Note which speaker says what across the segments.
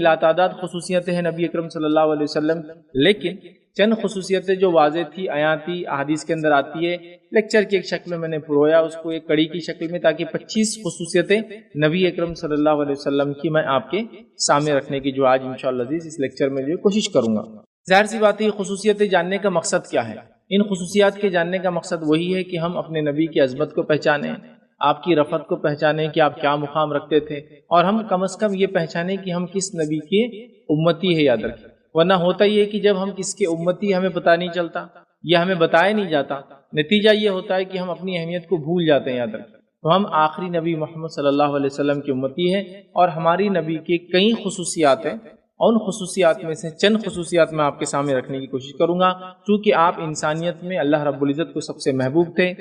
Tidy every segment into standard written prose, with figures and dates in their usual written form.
Speaker 1: لاتعداد خصوصیتیں ہیں نبی اکرم صلی اللہ علیہ وسلم، لیکن چند خصوصیتیں جو واضح تھی، آیات تھی، احادیث کے اندر آتی ہے، لیکچر کی ایک شکل میں نے پرویا اس کو ایک کڑی کی شکل میں، تاکہ 25 خصوصیتیں نبی اکرم صلی اللہ علیہ وسلم کی میں آپ کے سامنے رکھنے کی جو آج انشاءاللہ عزیز اس لیکچر میں جو کوشش کروں گا۔ ظاہر سی بات ہے خصوصیتیں جاننے کا مقصد کیا ہے؟ ان خصوصیات کے جاننے کا مقصد وہی ہے کہ ہم اپنے نبی کی عظمت کو پہچانیں، آپ کی رفعت کو پہچانیں کہ آپ کیا مقام رکھتے تھے، اور ہم کم از کم یہ پہچانیں کہ ہم کس نبی کے امتی ہے، یاد رکھیں۔ ورنہ ہوتا یہ ہے کہ جب ہم کس کے امتی ہمیں پتہ نہیں چلتا یا ہمیں بتایا نہیں جاتا، نتیجہ یہ ہوتا ہے کہ ہم اپنی اہمیت کو بھول جاتے ہیں، یاد رکھیں۔ تو ہم آخری نبی محمد صلی اللہ علیہ وسلم کی امتی ہیں، اور ہماری نبی کے کئی خصوصیات ہیں، ان خصوصیات میں سے چند خصوصیات میں آپ کے سامنے رکھنے کی کوشش کروں گا۔ چونکہ آپ انسانیت میں اللہ رب العزت کو سب سے محبوب تھے،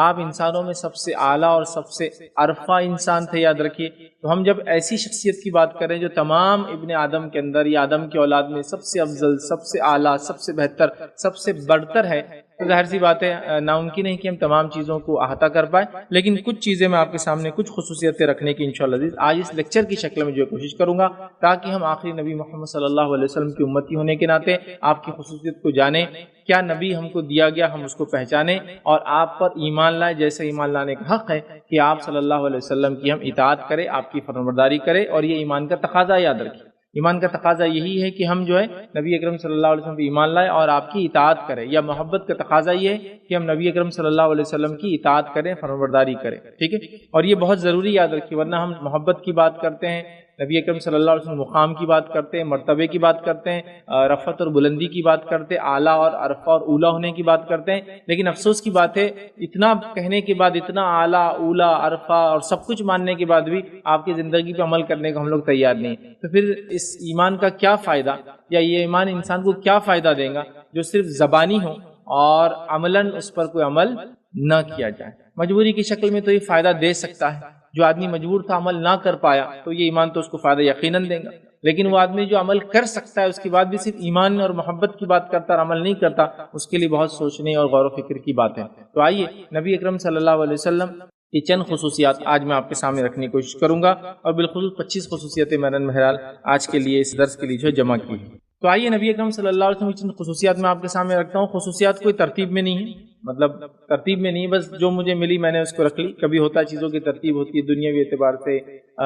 Speaker 1: آپ انسانوں میں سب سے اعلیٰ اور سب سے عرفہ انسان تھے، یاد رکھیے۔ تو ہم جب ایسی شخصیت کی بات کریں جو تمام ابن آدم کے اندر یا آدم کی اولاد میں سب سے افضل، سب سے اعلیٰ، سب سے بہتر، سب سے برتر ہے، تو ظاہر سی بات ہے ناممکن ہے کہ ہم تمام چیزوں کو احاطہ کر پائیں، لیکن کچھ چیزیں میں آپ کے سامنے کچھ خصوصیتیں رکھنے کی انشاءاللہ عزیز آج اس لیکچر کی شکل میں جو کوشش کروں گا، تاکہ ہم آخری نبی محمد صلی اللہ علیہ وسلم کی امتی ہونے کے ناطے آپ کی خصوصیت کو جانیں، کیا نبی ہم کو دیا گیا ہم اس کو پہچانیں، اور آپ پر ایمان لائیں جیسے ایمان لانے کا حق ہے کہ آپ صلی اللہ علیہ وسلم کی ہم اطاعت کریں، آپ کی فرمانبرداری کریں، اور یہ ایمان کا تقاضا، یاد رکھیں۔ ایمان کا تقاضا یہی ہے کہ ہم جو ہے نبی اکرم صلی اللہ علیہ وسلم پہ ایمان لائیں اور آپ کی اطاعت کریں، یا محبت کا تقاضا یہ ہے کہ ہم نبی اکرم صلی اللہ علیہ وسلم کی اطاعت کریں، فرمانبرداری کریں، ٹھیک ہے۔ اور یہ بہت ضروری یاد رکھیے، ورنہ ہم محبت کی بات کرتے ہیں، نبی اکرم صلی اللہ علیہ وسلم مقام کی بات کرتے ہیں، مرتبے کی بات کرتے ہیں، رفعت اور بلندی کی بات کرتے ہیں، اعلیٰ اور عرفہ اور اولا ہونے کی بات کرتے ہیں، لیکن افسوس کی بات ہے اتنا کہنے کے بعد، اتنا اعلیٰ، اولا، عرفہ اور سب کچھ ماننے کے بعد بھی آپ کی زندگی پہ عمل کرنے کو ہم لوگ تیار نہیں، تو پھر اس ایمان کا کیا فائدہ، یا یہ ایمان انسان کو کیا فائدہ دے گا جو صرف زبانی ہو اور عملاً اس پر کوئی عمل نہ کیا جائے۔ مجبوری کی شکل میں تو یہ فائدہ دے سکتا ہے، جو آدمی مجبور تھا عمل نہ کر پایا تو یہ ایمان تو اس کو فائدہ یقیناً دے گا، لیکن وہ آدمی جو عمل کر سکتا ہے اس کے بعد بھی صرف ایمان اور محبت کی بات کرتا اور عمل نہیں کرتا، اس کے لیے بہت سوچنے اور غور و فکر کی بات ہے۔ تو آئیے نبی اکرم صلی اللہ علیہ وسلم کی چند خصوصیات آج میں آپ کے سامنے رکھنے کی کوشش کروں گا، اور بالخصوص 25 خصوصیتیں میں نے بہرحال آج کے لیے اس درس کے لیے جو جمع کی ہے۔ تو آئیے نبی اکرم صلی اللہ علیہ وسلم کی چند خصوصیات میں آپ کے سامنے رکھتا ہوں۔ خصوصیات کوئی ترتیب میں نہیں ہے، مطلب ترتیب میں نہیں، بس جو مجھے ملی میں نے اس کو رکھ لی۔ کبھی ہوتا ہے چیزوں کی ترتیب ہوتی ہے دنیاوی اعتبار سے،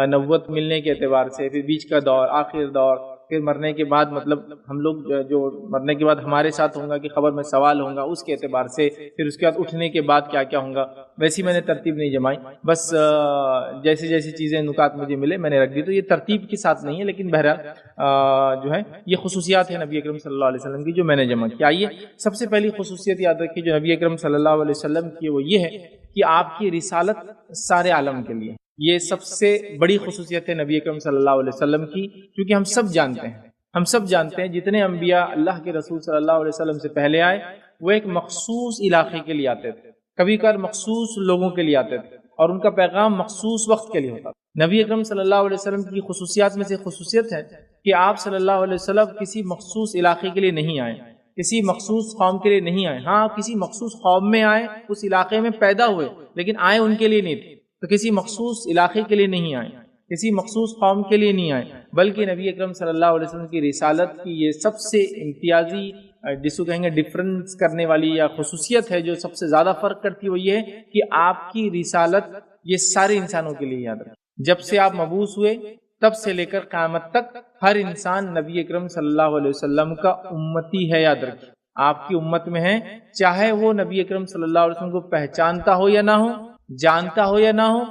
Speaker 1: نبوت ملنے کے اعتبار سے، پھر بیچ کا دور، آخر دور، پھر مرنے کے بعد، مطلب ہم لوگ جو مرنے کے بعد ہمارے ساتھ ہوں گا کہ خبر میں سوال ہوں گا اس کے اعتبار سے، پھر اس کے بعد اٹھنے کے بعد کیا کیا ہوں گا، ویسی میں نے ترتیب نہیں جمائی، بس جیسی جیسی چیزیں نکات مجھے ملے میں نے رکھ دی۔ تو یہ ترتیب کے ساتھ نہیں ہے، لیکن بہرحال جو ہے یہ خصوصیات ہیں نبی اکرم صلی اللہ علیہ وسلم کی جو میں نے جمع کی۔ آئیے سب سے پہلی خصوصیت یاد رکھیے جو نبی اکرم صلی اللہ علیہ وسلم کی، وہ یہ ہے کہ آپ کی رسالت سارے عالم کے لیے، یہ سب سے بڑی خصوصیت ہے نبی اکرم صلی اللہ علیہ وسلم کی، کیونکہ ہم سب جانتے ہیں جتنے انبیاء اللہ کے رسول صلی اللہ علیہ وسلم سے پہلے آئے وہ ایک مخصوص علاقے کے لیے آتے تھے، کبھی کبھار مخصوص لوگوں کے لیے آتے تھے، اور ان کا پیغام مخصوص وقت کے لیے ہوتا تھا۔ نبی اکرم صلی اللہ علیہ وسلم کی خصوصیات میں سے خصوصیت ہے کہ آپ صلی اللہ علیہ وسلم کسی مخصوص علاقے کے لیے نہیں آئے، کسی مخصوص قوم کے لیے نہیں آئے، ہاں کسی مخصوص قوم میں آئے، اس علاقے میں پیدا ہوئے، لیکن آئے ان کے لیے نہیں تھے۔ تو کسی مخصوص علاقے کے لیے نہیں آئے، کسی مخصوص قوم کے لیے نہیں آئے، بلکہ نبی اکرم صلی اللہ علیہ وسلم کی رسالت کی یہ سب سے امتیازی، جس کو کہیں گے ڈفرنس کرنے والی یا خصوصیت ہے جو سب سے زیادہ فرق کرتی ہے، وہ یہ ہے کہ آپ کی رسالت یہ سارے انسانوں کے لیے یاد رکھیں۔ جب سے آپ مبعوث ہوئے تب سے لے کر قیامت تک ہر انسان نبی اکرم صلی اللہ علیہ وسلم کا امتی ہے، یاد رکھیں۔ آپ کی امت میں ہے، چاہے وہ نبی اکرم صلی اللہ علیہ وسلم کو پہچانتا ہو یا نہ ہو، جانتا ہو یا نہ ہو،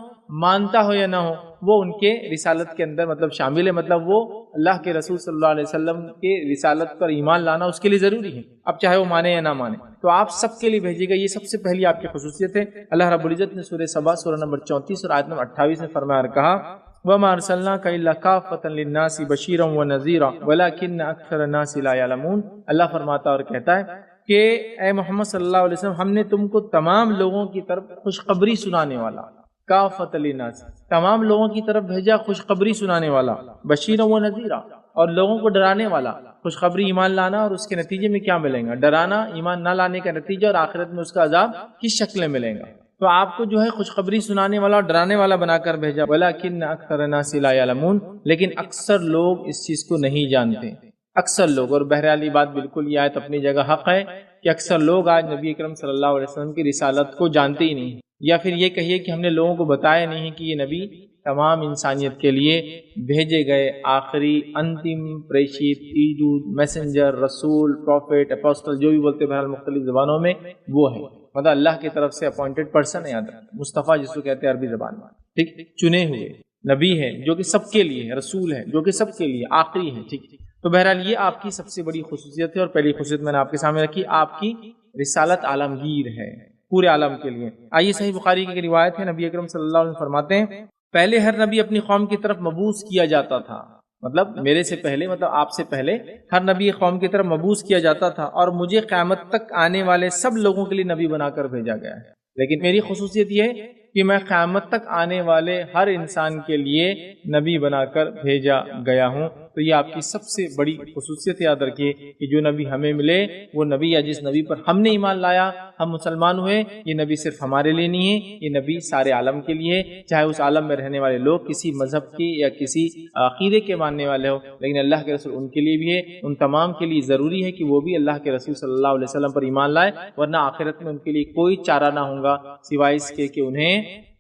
Speaker 1: مانتا ہو یا نہ ہو، وہ ان کے رسالت کے اندر مطلب شامل ہے، مطلب وہ اللہ کے رسول صلی اللہ علیہ وسلم کے رسالت پر ایمان لانا اس کے لیے ضروری ہے، اب چاہے وہ مانے یا نہ مانے، تو آپ سب کے لیے بھیجے گا۔ یہ سب سے پہلی آپ کی خصوصیت ہے۔ اللہ رب العزت نے سورہ سبا سورہ نمبر 34 اور آیت نمبر 28 میں فرمایا اور کہا وَمَا أَرْسَلْنَاكَ إِلَّا كَافَّةً لِلنَّاسِ بَشِيرًا وَنَذِيرًا وَلَكِنَّ أَكْثَرَ النَّاسِ لَا يَعْلَمُونَ۔ اللہ فرماتا اور کہتا ہے کہ اے محمد صلی اللہ علیہ وسلم، ہم نے تم کو تمام لوگوں کی طرف خوشخبری سنانے والا، کافۃ للناس، تمام لوگوں کی طرف بھیجا خوشخبری سنانے والا، بشیرا و نذیرا، اور لوگوں کو ڈرانے والا۔ خوشخبری ایمان لانا اور اس کے نتیجے میں کیا ملے گا، ڈرانا ایمان نہ لانے کا نتیجہ، اور آخرت میں اس کا عذاب کس شکل میں ملے گا۔ تو آپ کو جو ہے خوشخبری سنانے والا اور ڈرانے والا بنا کر بھیجا، وَلَٰكِنَّ أَكْثَرَ النَّاسِ لَا يَعْلَمُونَ، لیکن اکثر لوگ اس چیز کو نہیں جانتے، اکثر لوگ۔ اور بہرحال یہ بات بالکل یہ آیت اپنی جگہ حق ہے کہ اکثر لوگ آج نبی اکرم صلی اللہ علیہ وسلم کی رسالت کو جانتے ہی نہیں، یا پھر یہ کہیے کہ ہم نے لوگوں کو بتایا نہیں کہ یہ نبی تمام انسانیت کے لیے بھیجے گئے آخری انتم پریشت ایجود میسنجر رسول پروفیٹ اپوسٹل جو بھی بولتے بہرحال مختلف زبانوں میں وہ ہے، مطلب اللہ کی طرف سے اپوائنٹڈ پرسن ہے، یاد رکھیں مصطفیٰ جس کو کہتے ہیں عربی زبان میں، ٹھیک، چنے ہوئے نبی ہے جو کہ سب کے لیے ہے، رسول ہے جو کہ سب کے لیے آخری ہے، ٹھیک۔ تو بہرحال یہ آپ کی سب سے بڑی خصوصیت ہے، اور پہلی خصوصیت میں نے آپ کے سامنے رکھی، آپ کی رسالت عالمگیر ہے پورے عالم کے لیے۔ آئیے صحیح بخاری کی روایت ہے، نبی اکرم صلی اللہ علیہ وسلم فرماتے ہیں پہلے ہر نبی اپنی قوم کی طرف مبعوث کیا جاتا تھا، مطلب میرے سے پہلے، مطلب آپ سے پہلے ہر نبی قوم کی طرف مبعوث کیا جاتا تھا، اور مجھے قیامت تک آنے والے سب لوگوں کے لیے نبی بنا کر بھیجا گیا ہے، لیکن میری خصوصیت یہ ہے کہ میں قیامت تک آنے والے ہر انسان کے لیے نبی بنا کر بھیجا گیا ہوں۔ تو یہ آپ کی سب سے بڑی خصوصیت یاد رکھیے کہ جو نبی ہمیں ملے وہ نبی یا جس نبی پر ہم نے ایمان لایا، ہم مسلمان ہوئے، یہ نبی صرف ہمارے لیے نہیں ہے، یہ نبی سارے عالم کے لیے، چاہے اس عالم میں رہنے والے لوگ کسی مذہب کے یا کسی عقیدے کے ماننے والے ہو، لیکن اللہ کے رسول ان کے لیے بھی ہے، ان تمام کے لیے ضروری ہے کہ وہ بھی اللہ کے رسول صلی اللہ علیہ وسلم پر ایمان لائے، ورنہ آخرت میں ان کے لیے کوئی چارہ نہ ہوگا سوائے اس کے کہ انہیں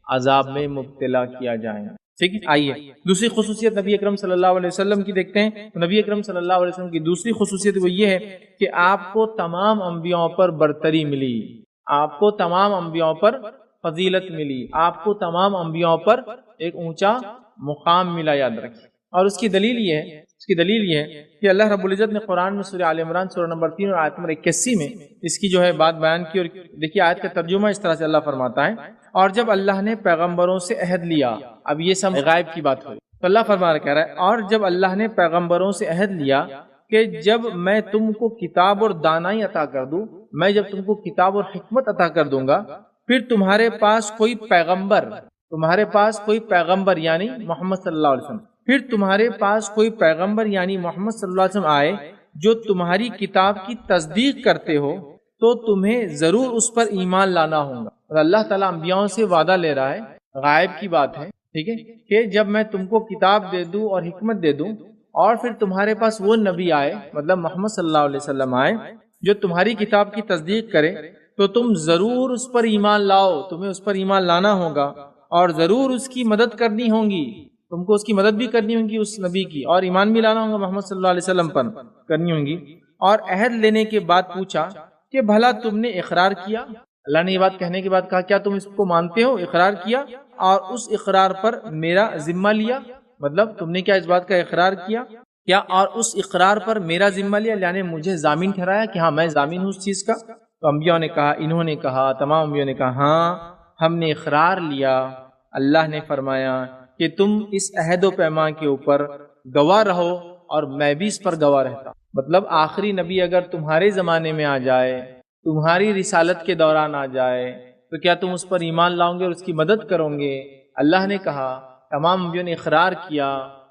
Speaker 1: عذاب میں مبتلا کیا جائے۔ ٹھیک ہے، آئیے دوسری خصوصیت نبی اکرم صلی اللہ علیہ وسلم کی دیکھتے ہیں۔ تو نبی اکرم صلی اللہ علیہ وسلم کی دوسری خصوصیت وہ یہ ہے کہ آپ کو تمام انبیاءوں پر برتری ملی، آپ کو تمام انبیاءوں پر فضیلت ملی، آپ کو تمام انبیاءوں پر ایک اونچا مقام ملا، یاد رکھیں۔ اور اس کی دلیل یہ ہے کہ اللہ رب العزت نے قرآن میں سورہ آل عمران سورہ نمبر 3 اور آیت نمبر 81 میں اس کی جو ہے بات بیان کی، اور دیکھیے آیت کا ترجمہ اس طرح سے اللہ فرماتا ہے، اور جب اللہ نے پیغمبروں سے عہد لیا، اب یہ سب غائب کی بات ہوئی، تو اللہ فرما کہہ رہا ہے، اور جب اللہ نے پیغمبروں سے عہد لیا کہ جب میں تم کو کتاب اور دانائی عطا کر دوں، میں جب تم کو کتاب اور حکمت عطا کر دوں گا، پھر تمہارے پاس کوئی پیغمبر یعنی محمد صلی اللہ علیہ وسلم، پھر تمہارے پاس کوئی پیغمبر یعنی محمد صلی اللہ علیہ وسلم آئے جو تمہاری کتاب کی تصدیق کرتے ہو، تو تمہیں ضرور اس پر ایمان لانا ہوگا۔ اور اللہ تعالیٰ انبیاءوں سے وعدہ لے رہا ہے، غائب کی بات ہے، ٹھیک ہے، کہ جب میں تم کو کتاب دے دوں اور حکمت دے دوں، اور پھر تمہارے پاس وہ نبی آئے، مطلب محمد صلی اللہ علیہ وسلم آئے جو تمہاری کتاب کی تصدیق کرے، تو تم ضرور اس پر ایمان لاؤ، تمہیں اس پر ایمان لانا ہوگا، اور ضرور اس کی مدد کرنی ہوگی، تم کو اس کی مدد بھی کرنی ہوگی اس نبی کی، اور ایمان بھی لانا ہوگا محمد صلی اللہ علیہ وسلم پر کرنی ہوگی۔ اور عہد لینے کے بعد پوچھا کہ بھلا تم نے اقرار کیا؟ اللہ نے یہ بات کہنے کے بعد کہا کیا تم اس کو مانتے ہو؟ اقرار کیا، اور اس اقرار پر میرا ذمہ لیا، مطلب تم نے کیا اس بات کا اقرار کیا کیا، اور اس اقرار پر میرا ذمہ لیا، یعنی مجھے ضامن ٹھہرایا کہ ہاں میں ضامن ہوں اس چیز کا۔ تو انبیاء نے کہا، انہوں نے کہا، تمام انبیاء نے کہا ہاں ہم نے اقرار لیا۔ اللہ نے فرمایا کہ تم اس عہد و پیمان کے اوپر گواہ رہو، اور میں بھی اس پر گواہ رہتا۔ مطلب آخری نبی اگر تمہارے زمانے میں آ جائے، تمہاری رسالت کے دوران آ جائے، تو کیا تم اس پر ایمان لاؤ گے اور اس کی مدد کرو گے؟ اللہ نے کہا، تمام انبیاء نے اقرار کیا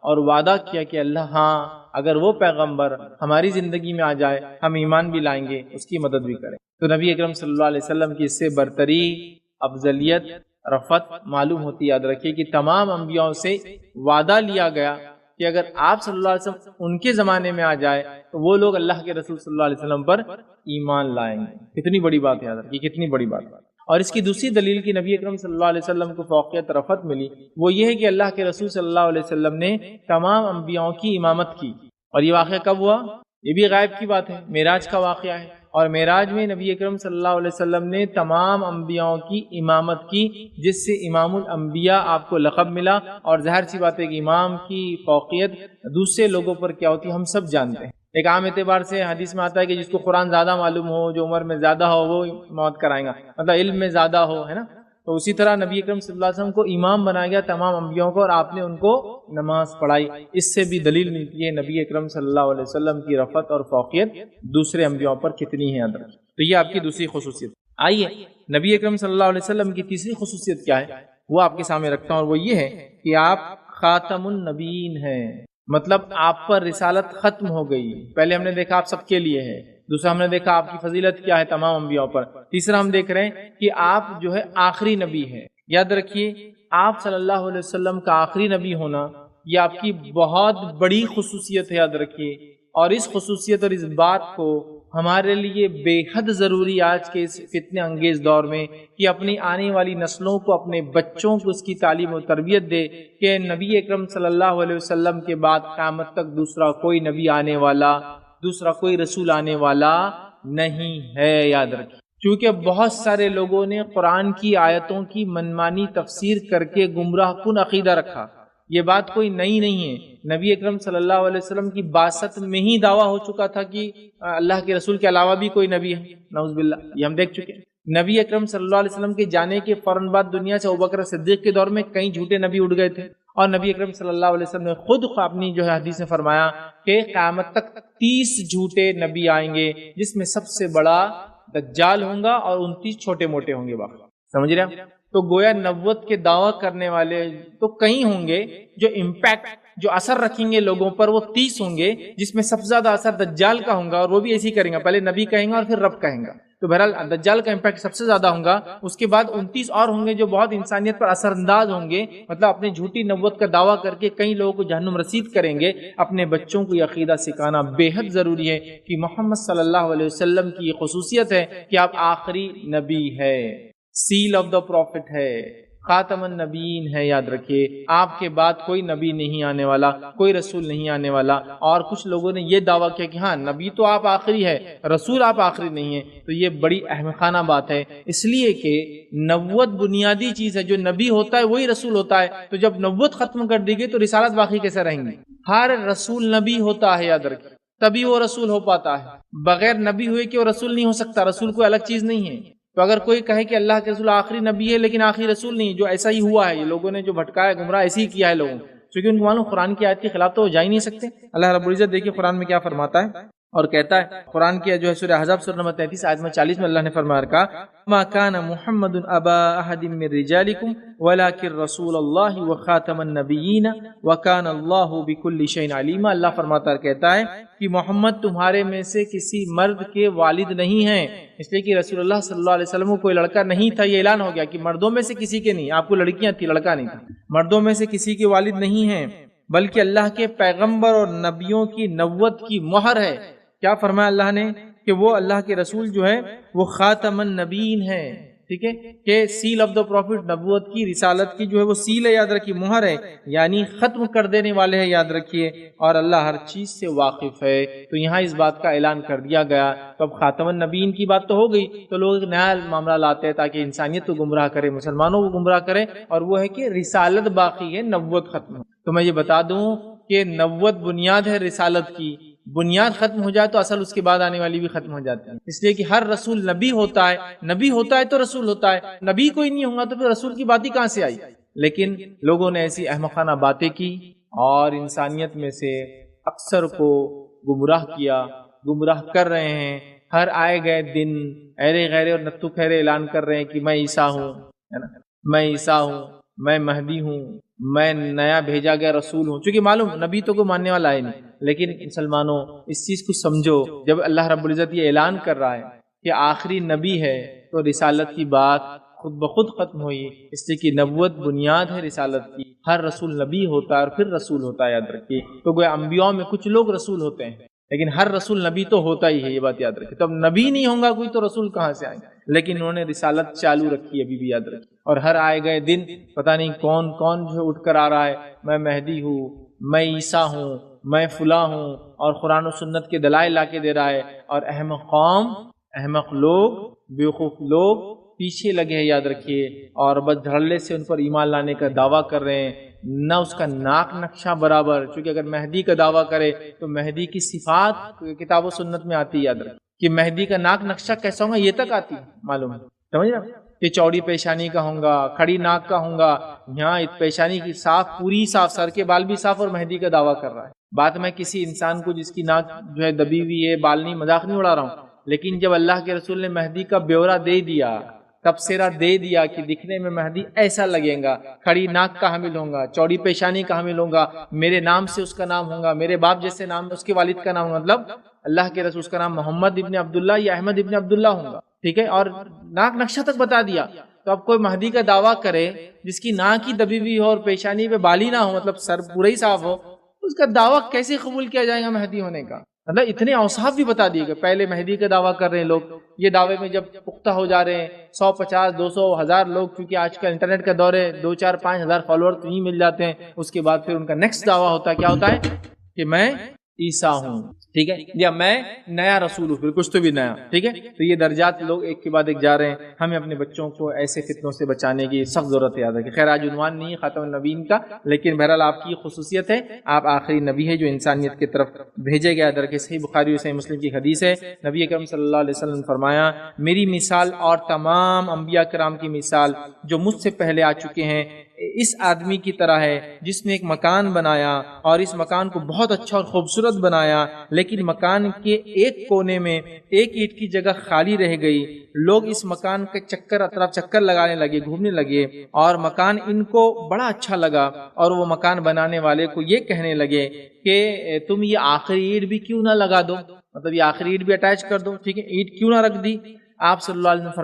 Speaker 1: اور وعدہ کیا کہ اللہ ہاں اگر وہ پیغمبر ہماری زندگی میں آ جائے ہم ایمان بھی لائیں گے، اس کی مدد بھی کریں۔ تو نبی اکرم صلی اللہ علیہ وسلم کی اس سے برتری، افضلیت، رفعت معلوم ہوتی۔ یاد رکھیے کہ تمام انبیاء سے وعدہ لیا گیا کہ اگر آپ صلی اللہ علیہ وسلم ان کے زمانے میں آ جائے تو وہ لوگ اللہ کے رسول صلی اللہ علیہ وسلم پر ایمان لائیں گے۔ کتنی بڑی بات ہے، یاد رکھیے کتنی بڑی بات۔ اور اس کی دوسری دلیل کی نبی اکرم صلی اللہ علیہ وسلم کو فوقیت رفعت ملی، وہ یہ ہے کہ اللہ کے رسول صلی اللہ علیہ وسلم نے تمام انبیاءوں کی امامت کی۔ اور یہ واقعہ کب ہوا؟ یہ بھی غائب کی بات ہے، معراج کا واقعہ ہے، اور معراج میں نبی اکرم صلی اللہ علیہ وسلم نے تمام انبیاءوں کی امامت کی، جس سے امام الانبیاء آپ کو لقب ملا۔ اور ظاہر سی بات ہے کہ امام کی فوقیت دوسرے لوگوں پر کیا ہوتی ہے ہم سب جانتے ہیں۔ ایک عام اعتبار سے حدیث میں آتا ہے کہ جس کو قرآن زیادہ معلوم ہو، جو عمر میں زیادہ ہو، وہ امامت کرائیں گا، مطلب علم میں زیادہ ہو، ہے نا۔ تو اسی طرح نبی اکرم صلی اللہ علیہ وسلم کو امام بنایا گیا تمام انبیاءوں کو، اور آپ نے ان کو نماز پڑھائی۔ اس سے بھی دلیل ملتی ہے نبی اکرم صلی اللہ علیہ وسلم کی رفعت اور فوقیت دوسرے انبیاءوں پر کتنی ہے۔ تو یہ آپ کی دوسری خصوصیت۔ آئیے نبی اکرم صلی اللہ علیہ وسلم کی تیسری خصوصیت کیا ہے وہ آپ کے سامنے رکھتا ہوں، اور وہ یہ ہے کہ آپ خاتم النبیین ہیں، مطلب آپ پر رسالت ختم ہو گئی۔ پہلے ہم نے دیکھا آپ سب کے لیے ہے، دوسرا ہم نے دیکھا آپ کی فضیلت کیا ہے تمام انبیاء پر. تیسرا ہم دیکھ رہے ہیں کہ آپ جو ہے آخری نبی ہیں. یاد رکھیے آپ صلی اللہ علیہ وسلم کا آخری نبی ہونا یہ آپ کی بہت بڑی خصوصیت ہے. یاد رکھیے، اور اس خصوصیت اور اس بات کو ہمارے لیے بے حد ضروری آج کے اس فتنہ انگیز دور میں کہ اپنی آنے والی نسلوں کو، اپنے بچوں کو اس کی تعلیم و تربیت دے کہ نبی اکرم صلی اللہ علیہ وسلم کے بعد قیامت تک دوسرا کوئی نبی آنے والا، دوسرا کوئی رسول آنے والا نہیں ہے. یاد رکھیے، کیونکہ بہت سارے لوگوں نے قرآن کی آیتوں کی منمانی تفسیر کر کے گمراہ کن عقیدہ رکھا. یہ بات کوئی نئی نہیں ہے. نبی اکرم صلی اللہ علیہ وسلم کی بعثت میں ہی دعویٰ ہو چکا تھا کہ اللہ کے رسول کے علاوہ بھی کوئی نبی ہے. نعوذ باللہ، یہ ہم دیکھ چکے ہیں. نبی اکرم صلی اللہ علیہ وسلم کے جانے کے فوراً بعد دنیا سے ابوبکر صدیق کے دور میں کئی جھوٹے نبی اٹھ گئے تھے، اور نبی اکرم صلی اللہ علیہ وسلم نے خود اپنی جو ہے حدیث میں فرمایا کہ قیامت تک 30 جھوٹے نبی آئیں گے، جس میں سب سے بڑا دجال ہوں گا اور 29 چھوٹے موٹے ہوں گے. باقی سمجھ رہے ہیں؟ تو گویا نبوت کے دعویٰ کرنے والے تو کئی ہوں گے، جو امپیکٹ، جو اثر رکھیں گے لوگوں پر، وہ 30 ہوں گے، جس میں سب سے زیادہ اثر دجال کا ہوگا. اور وہ بھی ایسی کریں گا، پہلے نبی کہیں گا اور پھر رب کہیں گا. تو بہرحال دجال کا امپیکٹ سب سے زیادہ ہوگا. اس کے بعد 29 اور ہوں گے جو بہت انسانیت پر اثر انداز ہوں گے، مطلب اپنی جھوٹی نبوت کا دعویٰ کر کے کئی لوگوں کو جہنم رسید کریں گے. اپنے بچوں کو یہ عقیدہ سکھانا بے حد ضروری ہے کہ محمد صلی اللہ علیہ وسلم کی یہ خصوصیت ہے کہ آپ آخری نبی ہے، سیل آف دا پروفٹ ہے، خاتم النبیین ہے. یاد رکھیے آپ کے بعد کوئی نبی نہیں آنے والا، کوئی رسول نہیں آنے والا. اور کچھ لوگوں نے یہ دعویٰ کیا کہ ہاں نبی تو آپ آخری ہے، رسول آپ آخری نہیں ہے. تو یہ بڑی احمقانہ بات ہے، اس لیے کہ نبوت بنیادی چیز ہے. جو نبی ہوتا ہے وہی رسول ہوتا ہے. تو جب نبوت ختم کر دی گئی تو رسالت باقی کیسے رہیں گی؟ ہر رسول نبی ہوتا ہے، یاد رکھیے، تبھی وہ رسول ہو پاتا ہے. بغیر نبی ہوئے کہ وہ رسول نہیں ہو سکتا. رسول کوئی الگ چیز نہیں ہے. تو اگر کوئی کہے کہ اللہ کے رسول آخری نبی ہے لیکن آخری رسول نہیں، جو ایسا ہی ہوا ہے، یہ لوگوں نے جو بھٹکایا گمراہ ایسے ہی کیا ہے لوگوں، کیونکہ ان کو معلوم قرآن کی آیت کے خلاف تو وہ جا ہی نہیں سکتے. اللہ رب العزت دیکھیے قرآن میں کیا فرماتا ہے، اور کہتا ہے قرآن کی جو ہے سورہ احزاب سورہ نمبر 33 آیت میں 40 میں اللہ نے فرمایا رکھا ما کان محمد ابا احد من رجالکم ولکن رسول اللہ وخاتم النبیین وکان اللہ بکل شیء علیما. اللہ فرماتا ہے، کہتا ہے کہ محمد تمہارے میں سے کسی مرد کے والد نہیں ہیں، اس لیے کہ رسول اللہ صلی اللہ علیہ وسلم کو کوئی لڑکا نہیں تھا. یہ اعلان ہو گیا کہ مردوں میں سے کسی کے نہیں، آپ کو لڑکیاں تھی، لڑکا نہیں تھا. مردوں میں سے کسی کے والد نہیں ہیں، بلکہ اللہ کے پیغمبر اور نبیوں کی نبوت کی مہر ہے. کیا فرمایا اللہ نے کہ وہ اللہ کے رسول جو ہے وہ خاتم النبیین ہے. ٹھیک ہے، کہ سیل آف دا پروفٹ، نبوت کی، رسالت کی جو ہے وہ سیل ہے، یاد رکھیے، مہر ہے، یعنی ختم کر دینے والے ہیں. یاد رکھیے، اور اللہ ہر چیز سے واقف ہے. تو یہاں اس بات کا اعلان کر دیا گیا. تو اب خاتم النبیین کی بات تو ہو گئی، تو لوگ ایک نیا معاملہ لاتے ہیں تاکہ انسانیت کو گمراہ کرے، مسلمانوں کو گمراہ کرے، اور وہ ہے کہ رسالت باقی ہے، نبوت ختم ہے. تو میں یہ بتا دوں کہ نبوت بنیاد ہے رسالت کی. بنیاد ختم ہو جائے تو اصل اس کے بعد آنے والی بھی ختم ہو جاتی ہے. اس لیے کہ ہر رسول نبی ہوتا ہے، نبی ہوتا ہے تو رسول ہوتا ہے. نبی کوئی نہیں ہوگا تو پھر رسول کی بات ہی کہاں سے آئی؟ لیکن لوگوں نے ایسی احمقانہ باتیں کی اور انسانیت میں سے اکثر کو گمراہ کیا، گمراہ کر رہے ہیں. ہر آئے گئے دن ایرے غیرے اور نتو خیرے اعلان کر رہے ہیں کہ میں عیسیٰ ہوں، ہے نا، میں عیسیٰ ہوں، میں مہدی ہوں، میں نیا بھیجا گیا رسول ہوں. چونکہ معلوم نبی تو کو ماننے والا ہے نہیں. لیکن مسلمانوں اس چیز کو سمجھو، جب اللہ رب العزت یہ اعلان کر رہا ہے کہ آخری نبی ہے تو رسالت کی بات خود بخود ختم ہوئی. اس لیے کہ نبوت بنیاد ہے رسالت کی. ہر رسول نبی ہوتا ہے اور پھر رسول ہوتا ہے، یاد رکھیے. تو گویا انبیاء میں کچھ لوگ رسول ہوتے ہیں لیکن ہر رسول نبی تو ہوتا ہی ہے، یہ بات یاد رکھیے. تو اب نبی نہیں ہوگا کوئی تو رسول کہاں سے آئیں گے؟ لیکن انہوں نے رسالت چالو رکھی، ابھی بھی یاد رکھیے. اور ہر آئے گئے دن پتہ نہیں کون کون جو اٹھ کر آ رہا ہے، میں مہدی ہوں، میں عیسیٰ ہوں، میں فلاں ہوں، اور قرآن و سنت کے دلائل لا کے دے رہا ہے. اور احمق قوم، احمق لوگ، بیوقوف لوگ پیچھے لگے ہیں، یاد رکھیے. اور بس دھڑلے سے ان پر ایمان لانے کا دعویٰ کر رہے ہیں، نہ اس کا ناک نقشہ برابر. چونکہ اگر مہدی کا دعویٰ کرے تو مہدی کی صفات کتاب و سنت میں آتی ہے، یاد رکھیے کہ مہدی کا ناک نقشہ کیسا ہوگا یہ تک آتی ہے، معلوم ہے. سمجھ رہے کہ چوڑی پیشانی کا ہوں گا، کھڑی ناک کا ہوں گا، یہاں پیشانی کی صاف، پوری صاف، سر کے بال بھی صاف، اور مہدی کا دعویٰ کر رہا ہے. بات میں کسی انسان کو جس کی ناک جو ہے دبی ہوئی ہے، بال نہیں، مذاق نہیں اڑا رہا ہوں. لیکن جب اللہ کے رسول نے مہدی کا بیورہ دے دیا، تبصرہ دے دیا کہ دکھنے میں مہدی ایسا لگے گا، کھڑی ناک کا حامل ہوں گا، چوڑی پیشانی کا حامل ہوں گا، میرے نام سے اس کا نام ہوگا، میرے باپ جیسے نام اس کے والد کا نام ہوگا، مطلب اللہ کے رسول کا نام محمد ابن عبداللہ یا احمد ابن عبداللہ ہوگا، ٹھیک ہے، اور ناک نقشہ تک بتا دیا۔ تو اب کوئی مہدی کا دعویٰ کرے جس کی ناک ہی دبی ہوئی ہو اور پیشانی پہ بالی نہ ہو، مطلب سر پورا ہی صاف ہو، اس کا دعویٰ کیسے قبول کیا جائے گا مہدی ہونے کا؟ مطلب اتنے اوصاف بھی بتا دیے گئے۔ پہلے مہدی کا دعویٰ کر رہے ہیں لوگ، یہ دعوے میں جب پختہ ہو جا رہے ہیں 100 50 200 1000 لوگ، کیونکہ آج کل انٹرنیٹ کا دور ہے، 2 4 5 ہزار فالوور تو ہی مل جاتے ہیں، اس کے بعد پھر ان کا نیکسٹ دعویٰ ہوتا ہے، کیا ہوتا ہے کہ میں عیسیٰ ہوں، ٹھیک ہے، یا میں نیا رسول ہوں، پھر کچھ تو بھی نیا، ٹھیک ہے۔ تو یہ درجات لوگ ایک کے بعد ایک جا رہے ہیں۔ ہمیں اپنے بچوں کو ایسے فتنوں سے بچانے کی سخت ضرورت یاد ہے کہ خیر آج عنوان نہیں ہے خاتم النبیین کا، لیکن بہرحال آپ کی خصوصیت ہے، آپ آخری نبی ہے جو انسانیت کی طرف بھیجے گیا۔ در کے صحیح بخاری اور صحیح مسلم کی حدیث ہے، نبی اکرم صلی اللہ علیہ وسلم نے فرمایا، میری مثال اور تمام انبیاء کرام کی مثال جو مجھ سے پہلے آ چکے ہیں اس آدمی کی طرح ہے جس نے ایک مکان بنایا اور اس مکان کو بہت اچھا اور خوبصورت بنایا، لیکن مکان کے ایک کونے میں ایک اینٹ کی جگہ خالی رہ گئی۔ لوگ اس مکان کے چکر اطراف چکر لگانے لگے، گھومنے لگے، اور مکان ان کو بڑا اچھا لگا، اور وہ مکان بنانے والے کو یہ کہنے لگے کہ تم یہ آخری اینٹ بھی کیوں نہ لگا دو، مطلب یہ آخری اینٹ بھی اٹیچ کر دو، ٹھیک ہے، اینٹ کیوں نہ رکھ دی؟ آپ صلی اللہ علیہ وسلم نے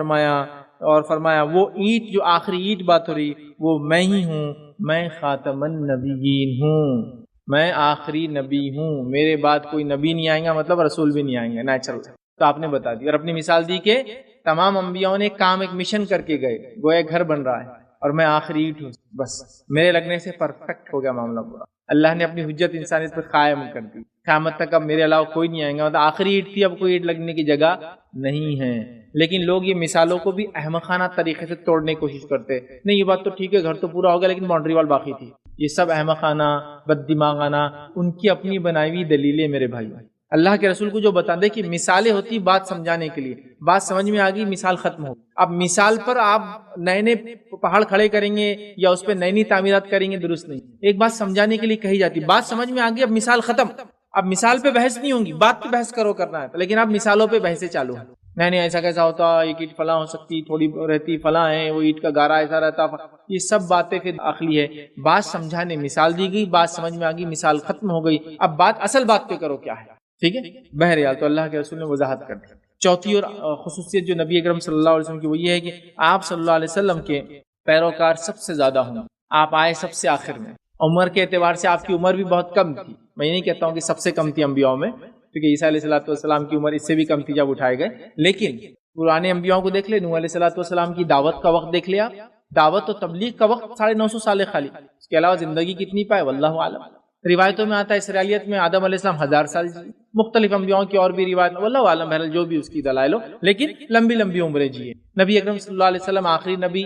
Speaker 1: فرمایا وہ اینٹ جو آخری اینٹ بات ہو رہی وہ میں ہی ہوں، میں خاتم النبیین ہوں، میں آخری نبی ہوں، میرے بعد کوئی نبی نہیں آئیں گا، مطلب رسول بھی نہیں آئیں گے، نیچرل۔ تو آپ نے بتا دی اور اپنی مثال دی کہ تمام انبیاءوں نے کام ایک مشن کر کے گئے، گویا گھر بن رہا ہے اور میں آخری اینٹ ہوں، بس میرے لگنے سے پرفیکٹ ہو گیا معاملہ پورا۔ اللہ نے اپنی حجت انسانیت پر قائم کر دی، قیامت تک اب میرے علاوہ کوئی نہیں آئیں گا، مطلب آخری اینٹ تھی، اب کوئی اینٹ لگنے کی جگہ نہیں ہے۔ لیکن لوگ یہ مثالوں کو بھی احمقانہ طریقے سے توڑنے کی کوشش کرتے، نہیں یہ بات تو ٹھیک ہے گھر تو پورا ہوگا لیکن باؤنڈری وال باقی تھی، یہ سب احمقانہ بد دماغانہ ان کی اپنی بنائی ہوئی دلیلیں میرے بھائی۔ اللہ کے رسول کو جو بتا دے کہ مثالیں ہوتی بات سمجھانے کے لیے، بات سمجھ میں آ گئی مثال ختم ہو۔ اب مثال پر آپ نئے نئے پہاڑ کھڑے کریں گے یا اس پہ نئی نئی تعمیرات کریں گے، درست نہیں۔ ایک بات سمجھانے کے لیے کہی جاتی، بات سمجھ میں آ گئی، اب مثال ختم، اب مثال پہ بحث نہیں ہوگی، بات پہ بحث کرنا ہے، لیکن اب مثالوں پہ بحثیں چالو ہیں۔ نہیں ایسا کیسا ہوتا، ایک اینٹ فلاں ہو سکتی، تھوڑی رہتی فلاں ہے، وہ اینٹ کا گارا ایسا رہتا، یہ سب باتیں پھر عقلی ہے۔ بات سمجھانے مثال دی گئی، بات سمجھ میں آ گئی، مثال ختم ہو گئی، اب بات اصل بات پہ کرو کیا ہے، ٹھیک ہے۔ بہرحال تو اللہ کے رسول نے وضاحت کر دی۔ چوتھی اور خصوصیت جو نبی اکرم صلی اللہ علیہ وسلم کی وہ یہ ہے کہ آپ صلی اللہ علیہ وسلم کے پیروکار سب سے زیادہ ہوں، آپ آئے سب سے آخر میں، عمر کے اعتبار سے آپ کی عمر بھی بہت کم تھی، میں یہ نہیں کہتا ہوں کہ سب سے کم تھی انبیاء میں، کیونکہ عیسیٰ علیہ السلام کی عمر اس سے بھی کم تھی جب اٹھائے گئے، لیکن پرانے انبیاء کو دیکھ لے، نوح علیہ السلام کی دعوت کا وقت دیکھ لیا، دعوت و تبلیغ کا وقت 950 سال خالی، اس کے علاوہ زندگی کتنی پائے واللہ عالم۔ روایتوں میں آتا ہے اسرائیلیت میں آدم علیہ السلام 1000 سال جیے، مختلف انبیاء کی اور بھی روایت، واللہ عالم، بہرحال جو بھی اس کی دلائل ہو، لیکن لمبی لمبی عمریں جیے۔ نبی اکرم صلی اللہ علیہ وسلم آخری نبی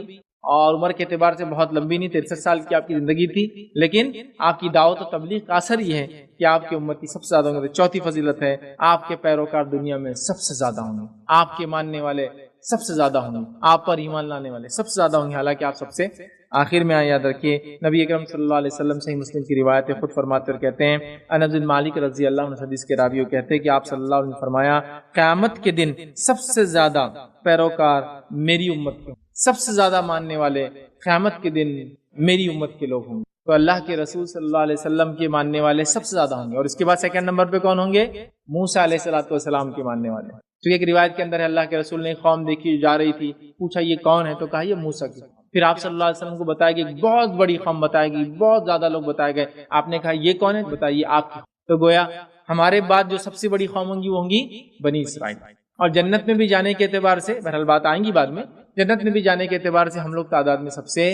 Speaker 1: اور عمر کے اعتبار سے بہت لمبی نہیں، 63 سال کی آپ کی زندگی تھی، لیکن آپ کی دعوت و تبلیغ کا اثر یہ ہے کہ آپ کی امتی سب سے زیادہ ہوں گے۔ چوتھی فضیلت ہے آپ کے پیروکار دنیا میں سب سے زیادہ ہوں گے، آپ کے ماننے والے سب سے زیادہ ہوں گے، آپ پر ایمان لانے والے سب سے زیادہ ہوں گے، حالانکہ آپ سب سے آخر میں آئے۔ یاد رکھیے نبی اکرم صلی اللہ علیہ وسلم صحیح مسلم کی روایت ہے، خود فرماتے اور کہتے ہیں، انس بن مالک رضی اللہ عنہ حدیث کے راوی کہتے ہیں کہ آپ صلی اللہ علیہ وسلم نے فرمایا، قیامت کے دن سب سے زیادہ پیروکار میری امت کے، سب سے زیادہ ماننے والے قیامت کے دن میری امت کے لوگ ہوں گے۔ تو اللہ کے رسول صلی اللہ علیہ وسلم کے ماننے والے سب سے زیادہ ہوں گے، اور اس کے بعد سیکنڈ نمبر پہ کون ہوں گے؟ موسیٰ علیہ السلام کے ماننے والے۔ تو ایک روایت کے اندر ہے اللہ کے رسول نے قوم دیکھی جا رہی تھی، پوچھا یہ کون ہے؟ تو کہا یہ موسیٰ کی۔ پھر آپ صلی اللہ علیہ وسلم کو بتایا کہ بہت بڑی قوم بتائے گی، بہت زیادہ لوگ بتائے گئے، آپ نے کہا یہ کون ہے؟ بتائیے آپ کی۔ تو گویا ہمارے بعد جو سب سے بڑی قوم ہوں گی وہ ہوں گی بنی اسرائیل، اور جنت میں بھی جانے کے اعتبار سے، بہرحال بات آئیں گی بعد میں، جنت میں بھی جانے کے اعتبار سے ہم لوگ تعداد میں سب سے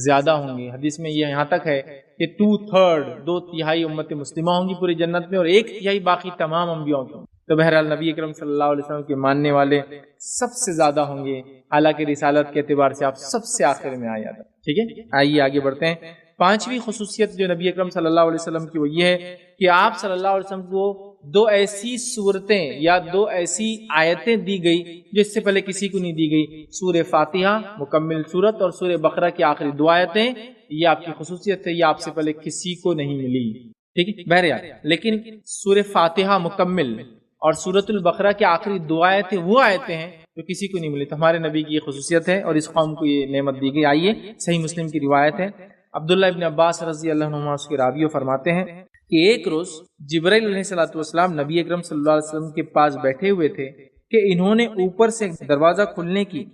Speaker 1: زیادہ ہوں گے۔ حدیث میں یہ یہاں تک ہے کہ 2/3 امت مسلمہ ہوں گی پوری جنت میں، اور 1/3 باقی تمام انبیاء کی۔ تو بہرحال نبی اکرم صلی اللہ علیہ وسلم کے ماننے والے سب سے زیادہ ہوں گے، حالانکہ رسالت کے اعتبار سے آپ سب سے آخر میں آ جاتے ہیں، ٹھیک ہے۔ آئیے آگے بڑھتے ہیں۔ پانچویں خصوصیت جو نبی اکرم صلی اللہ علیہ وسلم کی وہ یہ ہے کہ آپ صلی اللہ علیہ وسلم کو 2 ایسی صورتیں یا 2 ایسی آیتیں دی گئی جو اس سے پہلے کسی کو نہیں دی گئی، سورہ فاتحہ مکمل صورت اور سورہ بقرہ کی آخری 2 آیتیں، یہ آپ کی خصوصیت ہے، یہ آپ سے پہلے کسی کو نہیں ملی، ٹھیک ہے۔ بہرحال لیکن سورہ فاتحہ مکمل اور سورۃ البقرہ کی آخری 2 آیتیں وہ آیتیں ہیں جو کسی کو نہیں ملی، تو ہمارے نبی کی یہ خصوصیت ہے اور اس قوم کو یہ نعمت دی گئی۔ آئیے صحیح مسلم کی روایت ہے، عبداللہ ابن عباس رضی اللہ عنہما اس کے راوی فرماتے ہیں کہ ایک روز جبرائیل علیہ الصلوۃ والسلام نبی اکرم صلی اللہ علیہ وسلم کے پاس بیٹھے ہوئے تھے کہ انہوں نے اوپر سے دروازہ کھلنے کی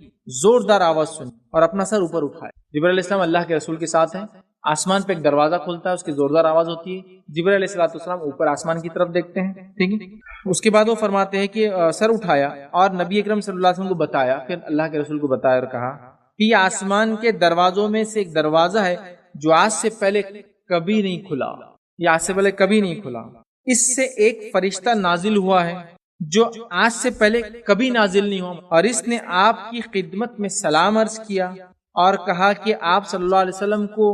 Speaker 1: زوردار آواز سنی اور اپنا سر اوپر اٹھایا۔ جبرائیل علیہ السلام اللہ کے رسول کے ساتھ ہیں، آسمان پہ ایک دروازہ کھلتا ہے، اس کی زوردار آواز ہوتی ہے، جبرائیل علیہ الصلوۃ والسلام اوپر آسمان کی طرف دیکھتے ہیں، ٹھیک ہے۔ اس کے بعد وہ فرماتے ہیں کہ سر اٹھایا اور نبی اکرم صلی اللہ علیہ وسلم کو بتایا، پھر اللہ کے رسول کو بتایا اور کہا کہ یہ آسمان کے دروازوں میں سے ایک دروازہ ہے جو آج سے پہلے کبھی نہیں کھلا، یہ آج سے پہلے کبھی نہیں کھلا، اس سے ایک فرشتہ نازل ہوا ہے جو آج سے پہلے کبھی نازل نہیں ہوا، اور اس نے آپ کی خدمت میں سلام عرض کیا اور کہا کہ آپ صلی اللہ علیہ وسلم کو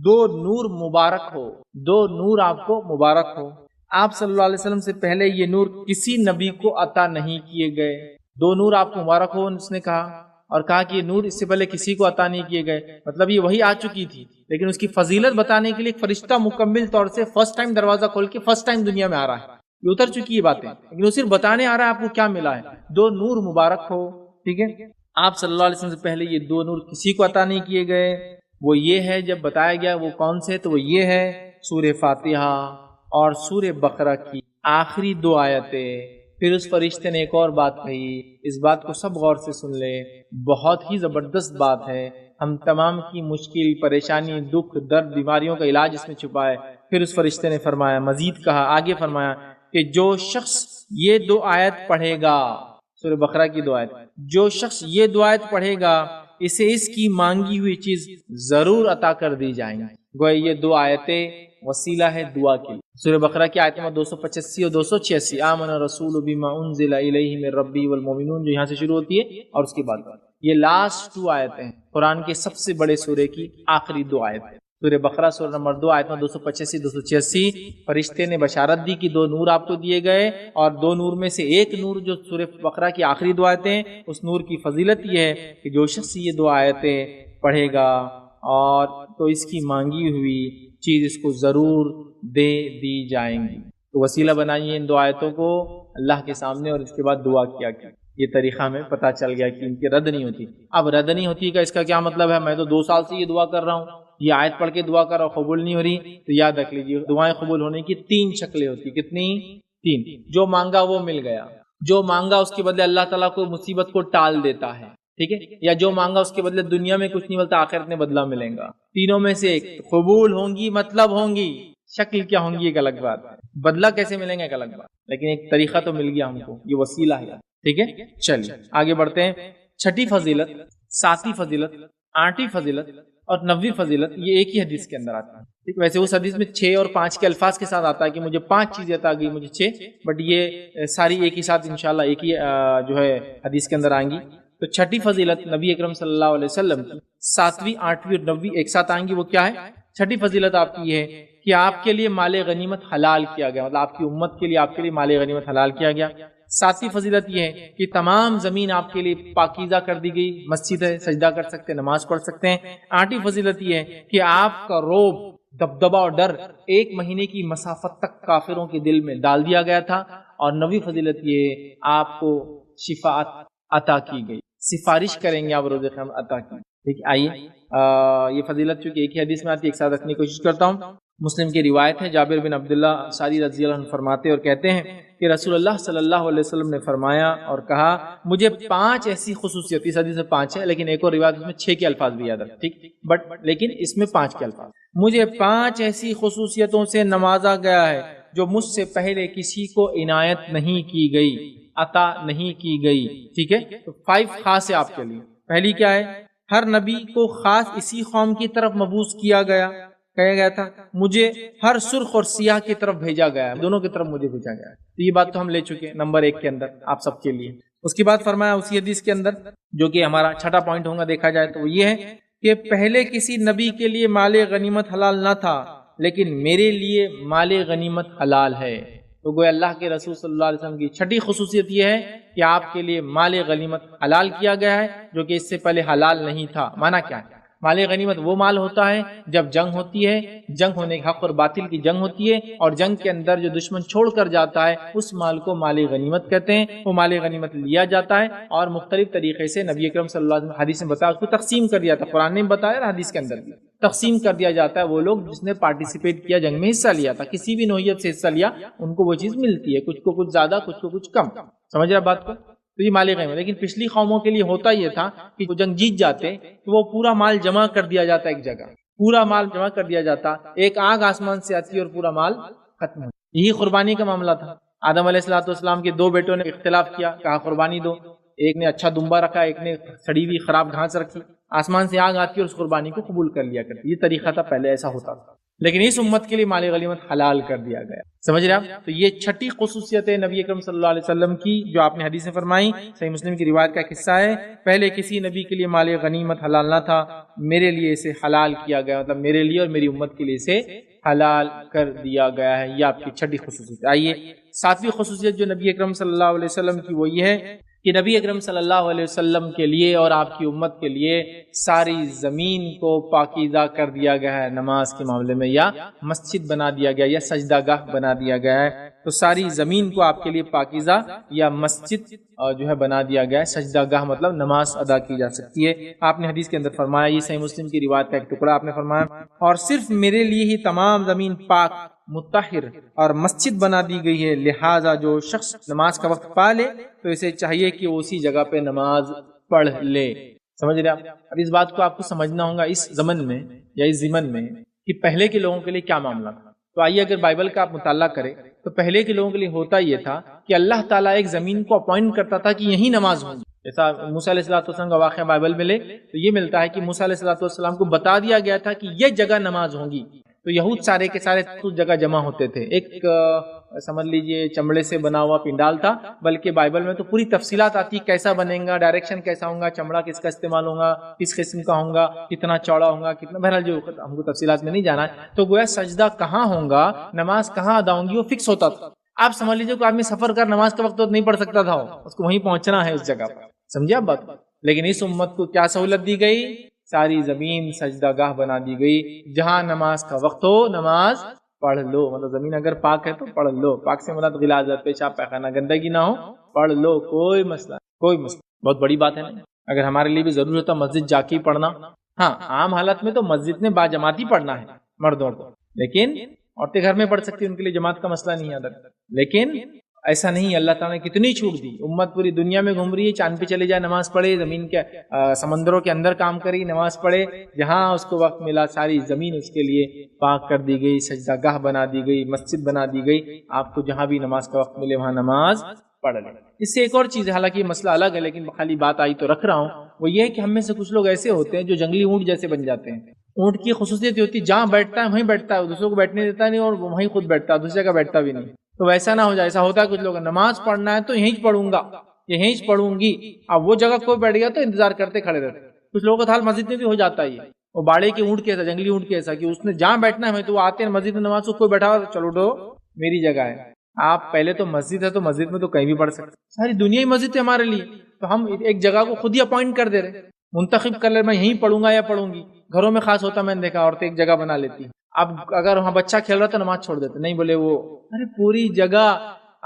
Speaker 1: 2 نور مبارک ہو، 2 نور آپ کو مبارک ہو۔ آپ صلی اللہ علیہ وسلم سے پہلے یہ نور کسی نبی کو عطا نہیں کیے گئے، 2 نور آپ کو مبارک ہو اس نے کہا، اور کہا کہ یہ نور اس سے پہلے کسی کو عطا نہیں کیے گئے، مطلب یہ وہی آ چکی تھی، لیکن اس کی فضیلت بتانے کے لیے ایک فرشتہ مکمل طور سے فرسٹ ٹائم دروازہ کھول کے فرسٹ ٹائم دنیا میں آ رہا ہے، یہ اتر چکی یہ باتیں، لیکن وہ صرف بتانے آ رہا ہے آپ کو کیا ملا ہے، 2 نور مبارک ہو، ٹھیک ہے۔ آپ صلی اللہ علیہ وسلم سے پہلے یہ 2 نور کسی کو عطا نہیں کیے گئے، وہ یہ ہے، جب بتایا گیا وہ کون سے، تو وہ یہ ہے سورہ فاتحہ اور سورہ بقرہ کی آخری 2 آیتیں۔ پھر اس فرشتے نے ایک اور بات کہی، اس بات کو سب غور سے سن لے، بہت ہی زبردست بات ہے، ہم تمام کی مشکل، پریشانی، دکھ، درد، بیماریوں کا علاج اس میں چھپا ہے۔ پھر اس فرشتے نے فرمایا، مزید کہا، آگے فرمایا کہ جو شخص یہ 2 آیت پڑھے گا، سورہ بقرہ کی 2 آیت، جو شخص یہ 2 آیت پڑھے گا اسے اس کی مانگی ہوئی چیز ضرور عطا کر دی جائیں گی۔ گویا یہ 2 آیتیں وسیلہ ہے دعا کے لیے۔ سورہ بقرہ کی آیت نمبر 285 اور 286، آمن الرسول بما انزل الیہ من ربی والمؤمنون، جو یہاں سے شروع ہوتی ہے، اور اس کے بعد یہ لاسٹ 2 آیتیں ہیں قرآن کے سب سے بڑے سورے کی آخری 2 آیتیں۔ سورہ بقرہ سورہ نمبر 2 آیت نمبر 285 286، فرشتے نے بشارت دی کہ 2 نور آپ کو دیے گئے، اور 2 نور میں سے ایک نور جو سورہ بقرہ کی آخری 2 آیتیں، اس نور کی فضیلت یہ ہے کہ جو شخص یہ 2 آیتیں پڑھے گا اور تو اس کی مانگی ہوئی چیز اس کو ضرور دے دی جائیں گی۔ تو وسیلہ بنائیے ان 2 آیتوں کو اللہ کے سامنے اور اس کے بعد دعا کیا کہ یہ طریقہ ہمیں پتہ چل گیا کہ ان کی رد نہیں ہوتی۔ اب رد نہیں ہوتی کا اس کا کیا مطلب ہے؟ میں تو 2 سال سے یہ دعا کر رہا ہوں، یہ آیت پڑھ کے دعا کر رہا ہوں، قبول نہیں ہو رہی، تو یاد رکھ لیجیے دعائیں قبول ہونے کی 3 شکلیں ہوتی۔ کتنی؟ 3۔ جو مانگا وہ مل گیا، جو مانگا اس کے بدلے اللہ تعالیٰ کو مصیبت کو ٹال دیتا ہے، ٹھیک ہے، یا جو مانگا اس کے بدلے دنیا میں کچھ نہیں ملتا، آخرت میں بدلہ ملے گا۔ تینوں میں سے ایک قبول ہوں گی، مطلب ہوں گی، شکل کیا ہوں گی ایک الگ بات ہے، بدلہ کیسے ملیں گا ایک الگ بات، لیکن ایک طریقہ تو مل گیا ہم کو، یہ وسیلہ ہے، ٹھیک ہے۔ چلیے آگے بڑھتے ہیں۔ 6ٹھی فضیلت، 7ویں فضیلت، 8ویں فضیلت اور 9ویں فضیلت یہ ایک ہی حدیث کے اندر آتا ہے، ٹھیک۔ ویسے اس حدیث میں 6 اور 5 کے الفاظ کے ساتھ آتا ہے کہ مجھے 5 چیزیں عطا گئی، مجھے 6، بٹ یہ ساری ایک ہی ساتھ انشاءاللہ ایک ہی جو ہے حدیث کے اندر آئیں گی۔ تو 6ٹھی فضیلت نبی اکرم صلی اللہ علیہ وسلم کی 7ویں، 8ویں اور 9ویں ایک ساتھ آئیں گی، وہ کیا ہے؟ 6ٹھی فضیلت آپ کی یہ ہے کہ آپ کے لیے مال غنیمت حلال کیا گیا، مطلب آپ کی امت کے لیے آپ کے لیے مال غنیمت حلال کیا گیا۔ 7ویں فضیلت یہ ہے کہ تمام زمین آپ کے لیے پاکیزہ کر دی گئی، مسجد ہے، سجدہ کر سکتے ہیں، نماز پڑھ سکتے ہیں۔ 8ویں فضیلت یہ ہے کہ آپ کا روب، دبدبہ اور ڈر 1 مہینے کی مسافت تک کافروں کے دل میں ڈال دیا گیا تھا۔ اور 9ویں فضیلت یہ ہے آپ کو شفاعت عطا کی گئی، سفارش کریں گے آپ روز قیامت عطا کی۔ ٹھیک، آئیے یہ فضیلت چونکہ ایک ہی حدیث میں آتی ہے، ایک ساتھ رکھنے کی کوشش کرتا ہوں۔ مسلم کی روایت ہے، جابر بن عبداللہ انصاری رضی اللہ عنہ فرماتے اور کہتے ہیں کہ رسول اللہ صلی اللہ علیہ وسلم نے فرمایا اور کہا، مجھے 5 ایسی خصوصیت، اس حدیث میں 5 ہے لیکن ایک اور روایت میں 6 کے الفاظ بھی یاد رکھ، ٹھیک، بٹ لیکن اس میں 5 کے الفاظ، مجھے 5 ایسی خصوصیتوں سے نوازا گیا ہے جو مجھ سے پہلے کسی کو عنایت نہیں کی گئی، عطا نہیں کی گئی، ٹھیک ہے۔ تو 5 خاص ہے آپ کے لیے۔ پہلی کیا ہے؟ ہر نبی کو خاص اسی قوم کی طرف مبعوث کیا گیا تھا، مجھے ہر سرخ اور سیاہ کی طرف بھیجا گیا ہے، دونوں کی طرف مجھے بھیجا گیا ہے۔ تو یہ بات تو ہم لے چکے ہیں نمبر 1 کے اندر آپ سب کے لیے۔ اس کے بعد فرمایا اسی حدیث کے اندر، جو کہ ہمارا 6واں پوائنٹ ہوگا دیکھا جائے تو وہ یہ ہے کہ پہلے کسی نبی کے لیے مال غنیمت حلال نہ تھا لیکن میرے لیے مال غنیمت حلال ہے۔ تو گویا اللہ کے رسول صلی اللہ علیہ وسلم کی 6ٹھی خصوصیت یہ ہے کہ آپ کے لیے مال غنیمت حلال کیا گیا ہے، جو کہ اس سے پہلے حلال نہیں تھا۔ مانا کیا ہے؟ مال غنیمت وہ مال ہوتا ہے جب جنگ ہوتی ہے، جنگ ہونے کے حق اور باطل کی جنگ ہوتی ہے، اور جنگ کے اندر جو دشمن چھوڑ کر جاتا ہے اس مال کو مال غنیمت کہتے ہیں۔ وہ مال غنیمت لیا جاتا ہے اور مختلف طریقے سے نبی اکرم صلی اللہ علیہ وسلم حدیث میں بتایا، اس کو تقسیم کر دیا تھا، قرآن نے بتایا اور حدیث کے اندر بھی تقسیم کر دیا جاتا ہے۔ وہ لوگ جس نے پارٹیسپیٹ کیا، جنگ میں حصہ لیا تھا، کسی بھی نوعیت سے حصہ لیا، ان کو وہ چیز ملتی ہے، کچھ کو کچھ زیادہ، کچھ کو کچھ کم۔ سمجھ رہا بات کو؟ تو یہ مال غنیمت۔ لیکن پچھلی قوموں کے لیے ہوتا یہ تھا کہ وہ جنگ جیت جاتے تو وہ پورا مال جمع کر دیا جاتا ایک جگہ، پورا مال جمع کر دیا جاتا، ایک آگ آسمان سے آتی اور پورا مال ختم ہو۔ یہی قربانی کا معاملہ تھا۔ آدم علیہ السلام کے دو بیٹوں نے اختلاف کیا، کہا قربانی دو، ایک نے اچھا دمبا رکھا، ایک نے سڑی ہوئی خراب گھاس رکھی، آسمان سے آگ آتی اور اس قربانی کو قبول کر لیا کرتی۔ یہ طریقہ تھا، پہلے ایسا ہوتا تھا، لیکن اس امت کے لیے مال غنیمت حلال کر دیا گیا۔ سمجھ رہے آپ؟ تو یہ چھٹی خصوصیت ہے نبی اکرم صلی اللہ علیہ وسلم کی جو آپ نے حدیث میں فرمائی۔ صحیح مسلم کی روایت کا قصہ ہے، پہلے کسی نبی کے لیے مال غنیمت حلال نہ تھا، میرے لیے اسے حلال کیا گیا، مطلب میرے لیے اور میری امت کے لیے اسے حلال کر دیا گیا ہے۔ یہ آپ کی چھٹی خصوصیت۔ آئیے ساتویں خصوصیت جو نبی اکرم صلی اللہ علیہ وسلم کی وہ یہ ہے کہ نبی اکرم صلی اللہ علیہ وسلم کے لیے اور آپ کی امت کے لیے ساری زمین کو پاکیزہ کر دیا گیا ہے نماز کے معاملے میں، یا مسجد بنا دیا گیا یا سجدہ گاہ بنا دیا گیا ہے۔ تو ساری زمین کو آپ کے لیے پاکیزہ یا مسجد جو ہے بنا دیا گیا ہے، سجدہ گاہ مطلب نماز ادا کی جا سکتی ہے۔ آپ نے حدیث کے اندر فرمایا، یہ صحیح مسلم کی روایت کا ایک ٹکڑا، آپ نے فرمایا اور صرف میرے لیے ہی تمام زمین پاک، مطہر اور مسجد بنا دی گئی ہے، لہٰذا جو شخص نماز کا وقت پا لے تو اسے چاہیے کہ وہ اسی جگہ پہ نماز پڑھ لے۔ سمجھ رہے آپ؟ اب اس بات کو آپ کو سمجھنا ہوگا اس زمن میں یا اس ضمن میں کہ پہلے کے لوگوں کے لیے کیا معاملہ تھا۔ تو آئیے اگر بائبل کا آپ مطالعہ کریں تو پہلے کے لوگوں کے لیے ہوتا یہ تھا کہ اللہ تعالیٰ ایک زمین کو اپوائنٹ کرتا تھا کہ یہی نماز ہوگی۔ جیسا موسیٰ علیہ السلام کا واقعہ بائبل میں لے تو یہ ملتا ہے کہ موسیٰ علیہ السلام کو بتا دیا گیا تھا کہ یہ جگہ نماز ہوگی، تو یہود سارے کے سارے اس جگہ جمع ہوتے تھے۔ ایک سمجھ لیجئے چمڑے سے بنا ہوا پنڈال تھا، بلکہ بائبل میں تو پوری تفصیلات آتی، کیسا بنے گا، ڈائریکشن کیسا ہوگا، چمڑا کس کا استعمال ہوگا، کس قسم کا ہوگا، کتنا چوڑا ہوگا، کتنا، بہرحال جو ہم کو تفصیلات میں نہیں جانا ہے۔ تو گویا سجدہ کہاں ہوگا، نماز کہاں ادا ہوں گی، وہ فکس ہوتا تھا۔ آپ سمجھ لیجئے کہ آدمی سفر کر نماز کا وقت تو نہیں پڑھ سکتا تھا، اس کو وہیں پہنچنا ہے اس جگہ پر۔ سمجھے آپ بات؟ لیکن اس امت کو کیا سہولت دی گئی؟ ساری زمین سجدہ گاہ بنا دی گئی، جہاں نماز کا وقت ہو نماز پڑھ لو، مطلب زمین اگر پاک ہے تو پڑھ لو، پاک سے مراد غلاظت، پیشاب پیخانہ گندگی نہ ہو، پڑھ لو، کوئی مسئلہ، کوئی مسئلہ۔ بہت بڑی بات ہے نا، اگر ہمارے لیے بھی ضروری ہوتا مسجد جا کے پڑھنا، ہاں عام حالت میں تو مسجد میں باجماعت ہی پڑھنا ہے مردوں کو، لیکن عورتیں گھر میں پڑھ سکتی، ان کے لیے جماعت کا مسئلہ نہیں ہے۔ لیکن ایسا نہیں، اللہ تعالیٰ نے کتنی چھوٹ دی، امت پوری دنیا میں گھوم رہی ہے، چاند پہ چلے جائے نماز پڑھے، زمین کے سمندروں کے اندر کام کری نماز پڑھے، جہاں اس کو وقت ملا ساری زمین اس کے لیے پاک کر دی گئی، سجدہ گاہ بنا دی گئی، مسجد بنا دی گئی، آپ کو جہاں بھی نماز کا وقت ملے وہاں نماز پڑھ لیں۔ اس سے ایک اور چیز ہے، حالانکہ یہ مسئلہ الگ ہے لیکن خالی بات آئی تو رکھ رہا ہوں، وہ یہ ہے کہ ہم میں سے کچھ لوگ ایسے ہوتے ہیں جو جنگلی اونٹ جیسے بن جاتے ہیں۔ اونٹ کی خصوصیت ہوتی ہے جہاں بیٹھتا ہے وہیں بیٹھتا ہے، دوسروں کو بیٹھنے دیتا نہیں، اور وہیں خود بیٹھتا ہے، دوسری جگہ بیٹھتا بھی نہیں۔ تو ویسا نہ ہو جائے، ایسا ہوتا ہے کچھ لوگ نماز پڑھنا ہے تو یہیں پڑھوں گا، یہیں پڑھوں گی، اب وہ جگہ کوئی بیٹھ گیا تو انتظار کرتے کھڑے رہتے۔ کچھ لوگوں کا حال مسجد میں بھی ہو جاتا ہے، وہ باڑے کے اونٹ کیسا، جنگلی اونٹ کیسا کہ اس نے جہاں بیٹھنا ہے تو وہ آتے ہیں مسجد میں نماز، کوئی بیٹھا ہوا چلو اٹھو میری جگہ ہے۔ آپ پہلے تو مسجد ہے تو مسجد میں تو کہیں بھی پڑھ سکتے، ساری دنیا ہی مسجد ہے ہمارے لیے، تو ہم ایک جگہ کو خود ہی اپوائنٹ کر دے رہے، منتخب کر لے میں یہیں پڑھوں گا یا پڑھوں گی۔ گھروں میں خاص ہوتا، میں نے دیکھا عورتیں ایک جگہ بنا لیتی، اب اگر وہاں بچہ کھیل رہا تو نماز چھوڑ دیتے، نہیں بولے وہ ارے پوری جگہ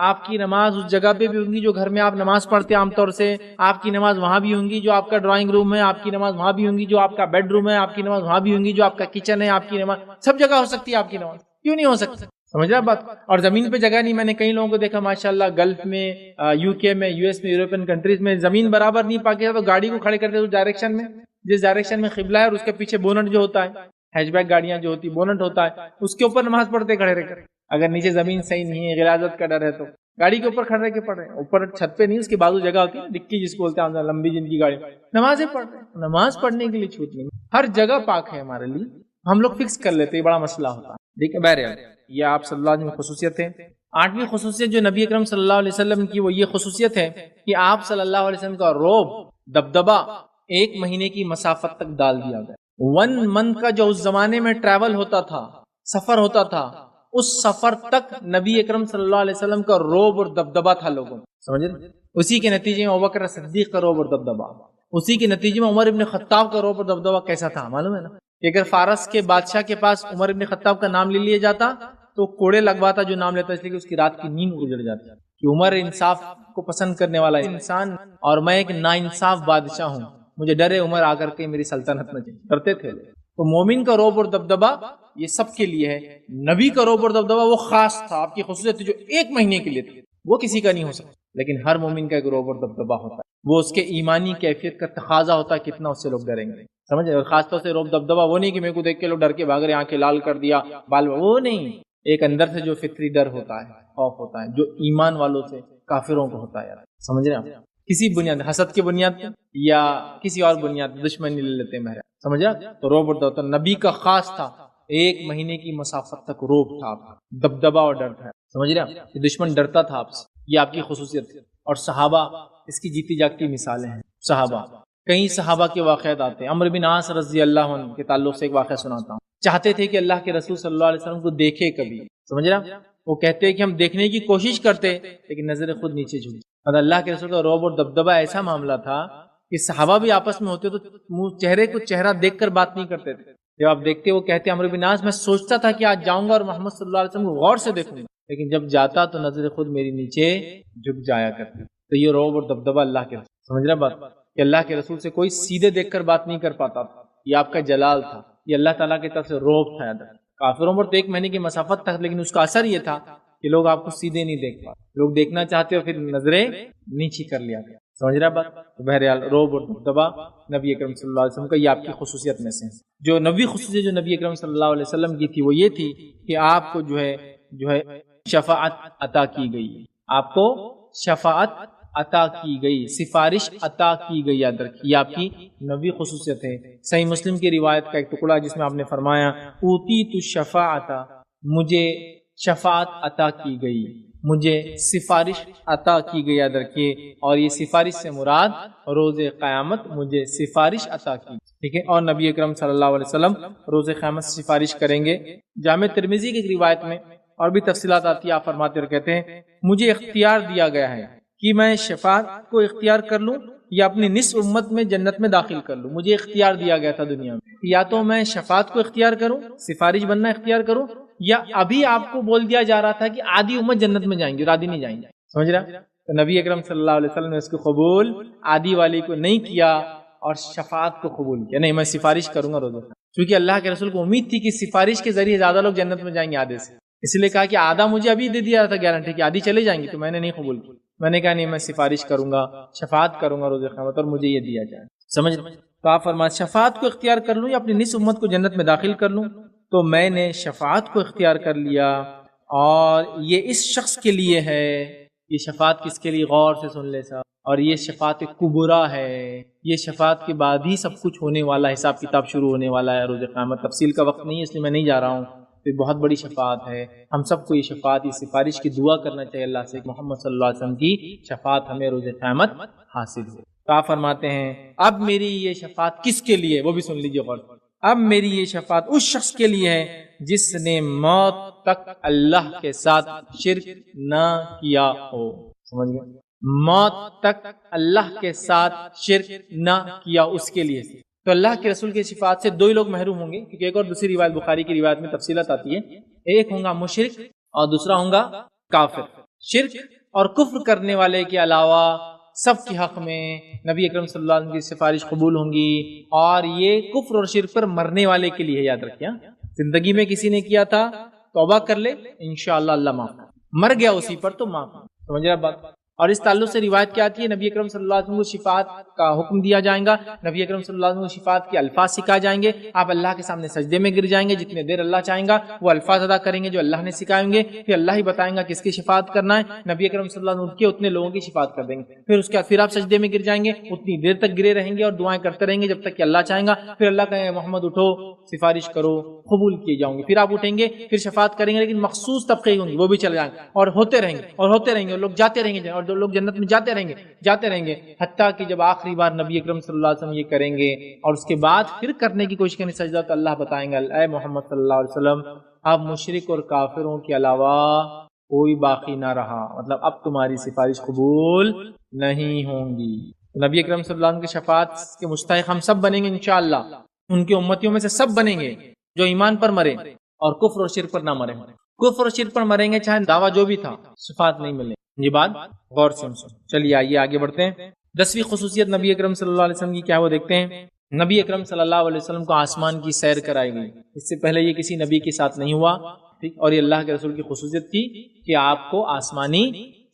Speaker 1: آپ کی نماز اس جگہ پہ بھی ہوں گی جو گھر میں آپ نماز پڑھتے عام طور سے، آپ کی نماز وہاں بھی ہوں گی جو آپ کا ڈرائنگ روم ہے، آپ کی نماز وہاں بھی ہوں گی جو آپ کا بیڈ روم ہے، آپ کی نماز وہاں بھی ہوں گی جو آپ کا کچن ہے، آپ کی نماز سب جگہ ہو سکتی ہے، آپ کی نماز کیوں نہیں ہو سکتی؟ سمجھ رہے بات؟ اور زمین پہ جگہ نہیں، میں نے کئی لوگوں کو دیکھا ماشاءاللہ گلف میں، یو کے میں، یو ایس میں، یورپین کنٹریز میں زمین برابر نہیں پاکی تو گاڑی کو کھڑے کرتے اس ڈائریکشن میں جس ڈائریکشن میں قبلہ ہے، اور اس کے پیچھے بونٹ جو ہوتا ہے، ہیچ بیک گاڑیاں جو ہوتی بونٹ ہوتا ہے، اس کے اوپر نماز پڑھتے کھڑے رہ کر۔ اگر نیچے زمین صحیح نہیں ہے، غلاظت کا ڈر ہے تو گاڑی کے اوپر کھڑے رہ کے پڑھ رہے ہیں، اوپر چھت پہ نہیں، اس کے بازو جگہ ہوتی ہے ڈکی جس کو بولتے ہیں لمبی جن کی گاڑی، نمازیں پڑھ رہے ہیں۔ نماز پڑھنے کے لیے چھوٹ نہیں، ہر جگہ پاک ہے ہمارے لیے، ہم لوگ فکس کر لیتے، بڑا مسئلہ ہوتا ہے۔ ٹھیک ہے، بہرحال یہ آپ صلی اللہ علیہ وسلم کی خصوصیت ہے۔ آٹھویں خصوصیت جو نبی اکرم صلی اللہ علیہ وسلم کی وہ یہ خصوصیت ہے کہ آپ صلی اللہ علیہ وسلم کا روب، دبدبہ 1 مہینے کی مسافت تک ڈال دیا گیا۔ 1 منتھ کا جو اس زمانے میں ٹریول ہوتا تھا، سفر ہوتا تھا، اس سفر تک نبی اکرم صلی اللہ علیہ وسلم کا روب اور دبدبہ تھا لوگوں، سمجھ رہے؟ اسی کے نتیجے میں ابوبکر صدیق کا روب اور دبدبہ، اسی کے نتیجے میں عمر ابن خطاب کا روب اور دبدبہ کیسا تھا معلوم ہے نا، کہ اگر فارس کے بادشاہ کے پاس عمر ابن خطاب کا نام لے لیا جاتا تو کوڑے لگواتا جو نام لیتا، اس لیے کہ اس کی رات کی نیند گزر جاتی، کہ عمر انصاف کو پسند کرنے والا انسان اور میں ایک ناانصاف بادشاہ ہوں، مجھے ڈرے عمر آ کر کے میری سلطنت میں کرتے تھے۔ تو مومن کا روب اور دبدبہ یہ سب کے لیے ہے، نبی کا روب اور دبدبہ وہ خاص تھا، آپ کی خصوصیت تھی جو ایک مہینے کے لیے تھی، وہ کسی کا نہیں ہو سکتا، لیکن ہر مومن کا ایک روب اور دبدبہ ہوتا ہے، وہ اس کے ایمانی کیفیت کا تقاضا ہوتا ہے کتنا اس سے لوگ ڈریں گے، سمجھے؟ اور خاص طور سے روب دبدبہ وہ نہیں کہ میرے کو دیکھ کے لوگ ڈر کے بھاگ رہے، آنکھیں لال کر دیا بال، وہ نہیں، ایک اندر سے جو فطری ڈر ہوتا ہے، خوف ہوتا ہے، جو ایمان والوں سے کافروں کو ہوتا ہے، یار سمجھ رہے ہیں؟ کسی بنیاد، حسد کی بنیاد پہ یا کسی اور بنیاد پہ دشمنی لے لیتے ہیں، سمجھ رہا؟ تو روب اور دبدبہ نبی کا خاص تھا، ایک مہینے کی مسافت تک روب تھا، دبدبہ اور ڈر تھا، سمجھ رہے ہیں؟ دشمن ڈرتا تھا آپ سے، یہ آپ کی خصوصیت تھی۔ اور صحابہ اس کی جیتی جاگتی مثالیں ہیں، صحابہ کئی صحابہ کے واقعات آتے ہیں۔ عمرو بن عاص رضی اللہ عنہ کے تعلق سے ایک واقعہ سناتا ہوں، چاہتے تھے کہ اللہ کے رسول صلی اللہ علیہ وسلم کو دیکھے کبھی، سمجھ رہا؟ وہ کہتے ہیں کہ ہم دیکھنے کی کوشش کرتے لیکن نظر خود نیچے جھکی، اور اللہ کے رسول کا روب اور دبدبہ ایسا معاملہ تھا کہ صحابہ بھی آپس میں ہوتے تو چہرے کو چہرہ دیکھ کر بات نہیں کرتے تھے، جب آپ دیکھتے وہ کہتے عمرو بن عاص میں سوچتا تھا کہ آج جاؤں گا اور محمد صلی اللہ علیہ وسلم کو غور سے دیکھوں گا، لیکن جب جاتا تو نظر خود میری نیچے جھک جایا کرتی۔ تو یہ روب اور دبدبہ اللہ کے رسول، سمجھ رہا بات، کہ اللہ کے رسول سے کوئی سیدھے دیکھ کر بات نہیں کر پاتا تھا، یہ آپ کا جلال تھا، یہ اللہ تعالیٰ کی طرف سے روب تھا۔ کافروں پر تو ایک مہینے کی مسافت تک، لیکن اس کا اثر یہ تھا کہ لوگ آپ کو سیدھے نہیں دیکھ پاتے، لوگ دیکھنا چاہتے ہو پھر نظریں نیچی کر لیا گیا، سمجھ رہا بات؟ بہرحال روب اور دبدبہ نبی اکرم صلی اللہ علیہ وسلم کا یہ آپ کی خصوصیت میں سے ہے۔ جو نبی خصوصیت جو نبی اکرم صلی اللہ علیہ وسلم کی تھی وہ یہ تھی کہ آپ کو جو ہے شفاعت عطا کی گئی، آپ کو شفاعت عطا کی گئی، سفارش عطا کی گئی، یاد رکھیے آپ کی نبی خصوصیت ہے۔ صحیح مسلم کی روایت کا ایک ٹکڑا جس میں آپ نے فرمایا اوتیت الشفاعۃ، مجھے شفاعت عطا کی گئی، مجھے سفارش عطا کی گئی، یاد رکھیے، اور یہ سفارش سے مراد روز قیامت مجھے سفارش عطا کی، ٹھیک ہے؟ اور نبی اکرم صلی اللہ علیہ وسلم روز قیامت سفارش کریں گے۔ جامع ترمذی کی ایک روایت میں اور بھی تفصیلات آتی ہے، آپ فرماتے اور کہتے ہیں مجھے اختیار دیا گیا ہے کہ میں شفاعت کو اختیار کر لوں یا اپنی نصف امت میں جنت میں داخل کر لوں، مجھے اختیار دیا گیا تھا دنیا میں، یا تو میں شفاعت کو اختیار کروں، سفارش بننا اختیار کروں، یا ابھی آپ کو بول دیا جا رہا تھا کہ آدھی امت جنت میں جائیں گے اور آدھی نہیں جائیں گے، سمجھ رہا؟ تو نبی اکرم صلی اللہ علیہ وسلم نے اس کو قبول آدھی والی کو نہیں کیا اور شفاعت کو قبول کیا، نہیں میں سفارش کروں گا روزہ، کیونکہ اللہ کے رسول کو امید تھی کہ سفارش کے ذریعے زیادہ لوگ جنت میں جائیں گے آدھے سے، اس لیے کہا کہ آدھا مجھے ابھی دے دیا تھا گارنٹی کہ آدھی چلے جائیں گے، تو میں نے نہیں قبول کی، میں نے کہا نہیں میں سفارش کروں گا، شفاعت کروں گا روز قیامت اور مجھے یہ دیا جائے، سمجھ؟ تو آپ فرمائیں شفاعت کو اختیار کر لوں یا اپنی نصف امت کو جنت میں داخل کر لوں، تو میں نے شفاعت کو اختیار کر لیا، اور یہ اس شخص کے لیے ہے، یہ شفاعت کس کے لیے؟ غور سے سن لے صاحب، اور یہ شفاعت کبرا ہے، یہ شفاعت کے بعد ہی سب کچھ ہونے والا، حساب کتاب شروع ہونے والا ہے روز قیامت، تفصیل کا وقت نہیں ہے اس لیے میں نہیں جا رہا ہوں، یہ بہت بڑی شفاعت ہے، ہم سب کو یہ شفاعت، یہ سفارش کی دعا کرنا چاہیے اللہ سے، محمد صلی اللہ علیہ وسلم کی شفاعت ہمیں روز قیامت حاصل ہو۔ تو آپ فرماتے ہیں اب میری یہ شفاعت کس کے لیے؟ وہ بھی سن لیجیے غور، اب میری یہ شفاعت اس شخص کے لیے ہے جس نے موت تک اللہ کے ساتھ شرک نہ کیا ہو، سمجھ گئے؟ موت تک اللہ کے ساتھ شرک نہ کیا، اس کے لیے۔ تو اللہ کے رسول کی شفاعت سے دو ہی لوگ محروم ہوں گے، کیونکہ ایک اور دوسری روایت بخاری کی روایت میں تفصیلات آتی ہے، ایک ہوں گا مشرک اور دوسرا ہوں گا کافر۔ شرک اور کفر کرنے والے کے علاوہ سب کے حق میں نبی اکرم صلی اللہ علیہ وسلم کی سفارش قبول ہوں گی، اور یہ کفر اور شرک پر مرنے والے کے لیے، یاد رکھیں، زندگی میں کسی نے کیا تھا توبہ کر لے انشاءاللہ اللہ معاف، مر گیا اسی پر تو معاف، سمجھ رہا بات؟ اور اس تعلق سے روایت کیا آتی ہے؟ نبی اکرم صلی اللہ علیہ وسلم کو شفاعت کا حکم دیا جائے گا، نبی اکرم صلی اللہ علیہ وسلم کو شفاعت کے الفاظ سکھائے جائیں گے، آپ اللہ کے سامنے سجدے میں گر جائیں گے، جتنے دیر اللہ چاہیں گا وہ الفاظ ادا کریں گے جو اللہ نے سکھائیں گے، پھر اللہ ہی بتائیں گا کس کی شفاعت کرنا ہے، نبی اکرم صلی اللہ علیہ وسلم کے اتنے لوگوں کی شفاعت کر دیں گے، پھر اس کے بعد پھر آپ سجدے میں گر جائیں گے، اتنی دیر تک گرے رہیں گے اور دعائیں کرتے رہیں گے جب تک کہ اللہ چاہیں گا، پھر اللہ کہے محمد اٹھو سفارش کرو، قبول کیے جاؤں گے، پھر آپ اٹھیں گے، پھر شفاعت کریں گے، لیکن مخصوص طبقے ہوں گے وہ بھی چلے جائیں گے اور ہوتے رہیں گے اور ہوتے رہیں گے، اور لوگ جاتے رہیں گے اور لوگ جنت میں جاتے رہیں گے، حتیٰ کہ جب آخری بار نبی اکرم صلی اللہ علیہ وسلم یہ کریں گے اور اس کے بعد پھر کرنے کی کوشش کریں سجدہ، تو اللہ بتائیں گے اے محمد صلی اللہ علیہ وسلم اب مشرک اور کافروں کے علاوہ کوئی باقی نہ رہا، مطلب اب تمہاری سفارش قبول نہیں ہوں گی، نبی اکرم صلی اللہ علیہ وسلم کی شفاعت کے مستحق ہم سب بنیں گے انشاءاللہ، ان کی امتیوں میں سے سب بنیں گے جو ایمان پر مرے اور کفر اور شرک پر نہ مرے۔ کفر اور شرک پر مریں گے چاہے دعویٰ جو بھی تھا، شفاعت نہیں ملے۔ یہ بات غور سے سن۔ چلیے آئیے آگے بڑھتے ہیں۔ 10ویں خصوصیت نبی اکرم صلی اللہ علیہ وسلم کی کیا وہ دیکھتے ہیں۔ نبی اکرم صلی اللہ علیہ وسلم کو آسمان کی سیر کرائی گئی، اس سے پہلے یہ کسی نبی کے ساتھ نہیں ہوا، ٹھیک، اور یہ اللہ کے رسول کی خصوصیت تھی کہ آپ کو آسمانی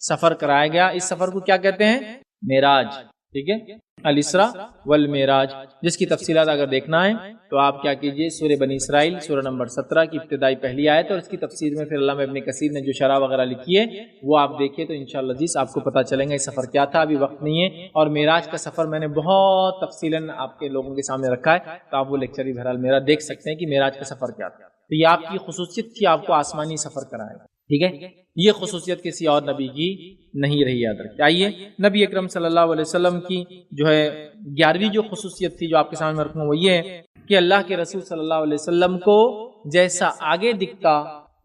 Speaker 1: سفر کرایا گیا۔ اس سفر کو کیا کہتے ہیں؟ معراج، ٹھیک ہے، الاسراء والمعراج، جس کی تفصیلات اگر دیکھنا ہے تو آپ کیا کیجئے، سورہ بنی اسرائیل سورہ نمبر 17 کی ابتدائی پہلی آیت اور اس کی تفسیر میں پھر علامہ ابن کثیر نے جو شرح وغیرہ لکھی ہے وہ آپ دیکھیے تو انشاءاللہ عزیز آپ کو پتہ چلے گا یہ سفر کیا تھا۔ ابھی وقت نہیں ہے، اور معراج کا سفر میں نے بہت تفصیلاً آپ کے لوگوں کے سامنے رکھا ہے، تو آپ وہ لیکچر بھی بہرحال میرا دیکھ سکتے ہیں کہ معراج کا سفر کیا تھا۔ تو یہ آپ کی خصوصیت تھی، آپ کو آسمانی سفر کرائے، ٹھیک ہے، یہ خصوصیت کسی اور نبی کی نہیں رہی، یاد رکھیے۔ آئیے نبی اکرم صلی اللہ علیہ وسلم کی جو ہے 11ویں جو خصوصیت تھی جو آپ کے سامنے رکھوں وہ یہ ہے کہ اللہ کے رسول صلی اللہ علیہ وسلم کو جیسا آگے دکھتا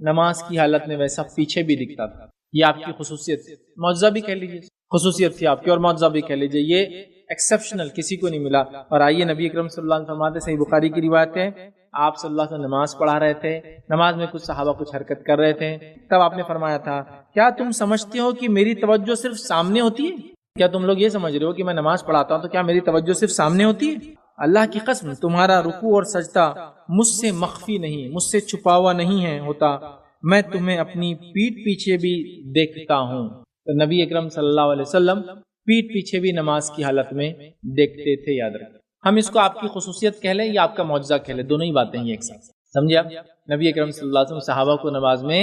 Speaker 1: نماز کی حالت میں ویسا پیچھے بھی دکھتا تھا۔ یہ آپ کی خصوصیت تھی، معجزہ بھی کہہ لیجیے، خصوصیت تھی آپ کی، اور معجزہ بھی کہہ لیجیے، یہ ایکسیپشنل کسی کو نہیں ملا۔ اور آئیے نبی اکرم صلی اللہ علیہ وسلم فرماتے، صحیح بخاری کی روایت ہے، آپ صلی اللہ علیہ وسلم نماز پڑھا رہے تھے، نماز میں کچھ صحابہ کچھ حرکت کر رہے تھے، تب آپ نے فرمایا تھا، کیا تم سمجھتے ہو کہ میری توجہ صرف سامنے ہوتی ہے؟ کیا تم لوگ یہ سمجھ رہے ہو کہ میں نماز پڑھاتا ہوں تو کیا میری توجہ صرف سامنے ہوتی ہے؟ اللہ کی قسم تمہارا رکوع اور سجدہ مجھ سے مخفی نہیں، مجھ سے چھپا ہوا نہیں ہے ہوتا، میں تمہیں اپنی پیٹھ پیچھے بھی دیکھتا ہوں۔ تو نبی اکرم صلی اللہ علیہ وسلم پیٹھ پیچھے بھی نماز کی حالت میں دیکھتے تھے، یاد رکھیں۔ ہم اس کو آپ کی خصوصیت کہہ لیں یا آپ کا معجزہ کہہ لیں، دونوں ہی باتیں ہیں ایک ساتھ، سمجھے آپ؟ نبی اکرم صلی اللہ علیہ وسلم صحابہ کو نماز میں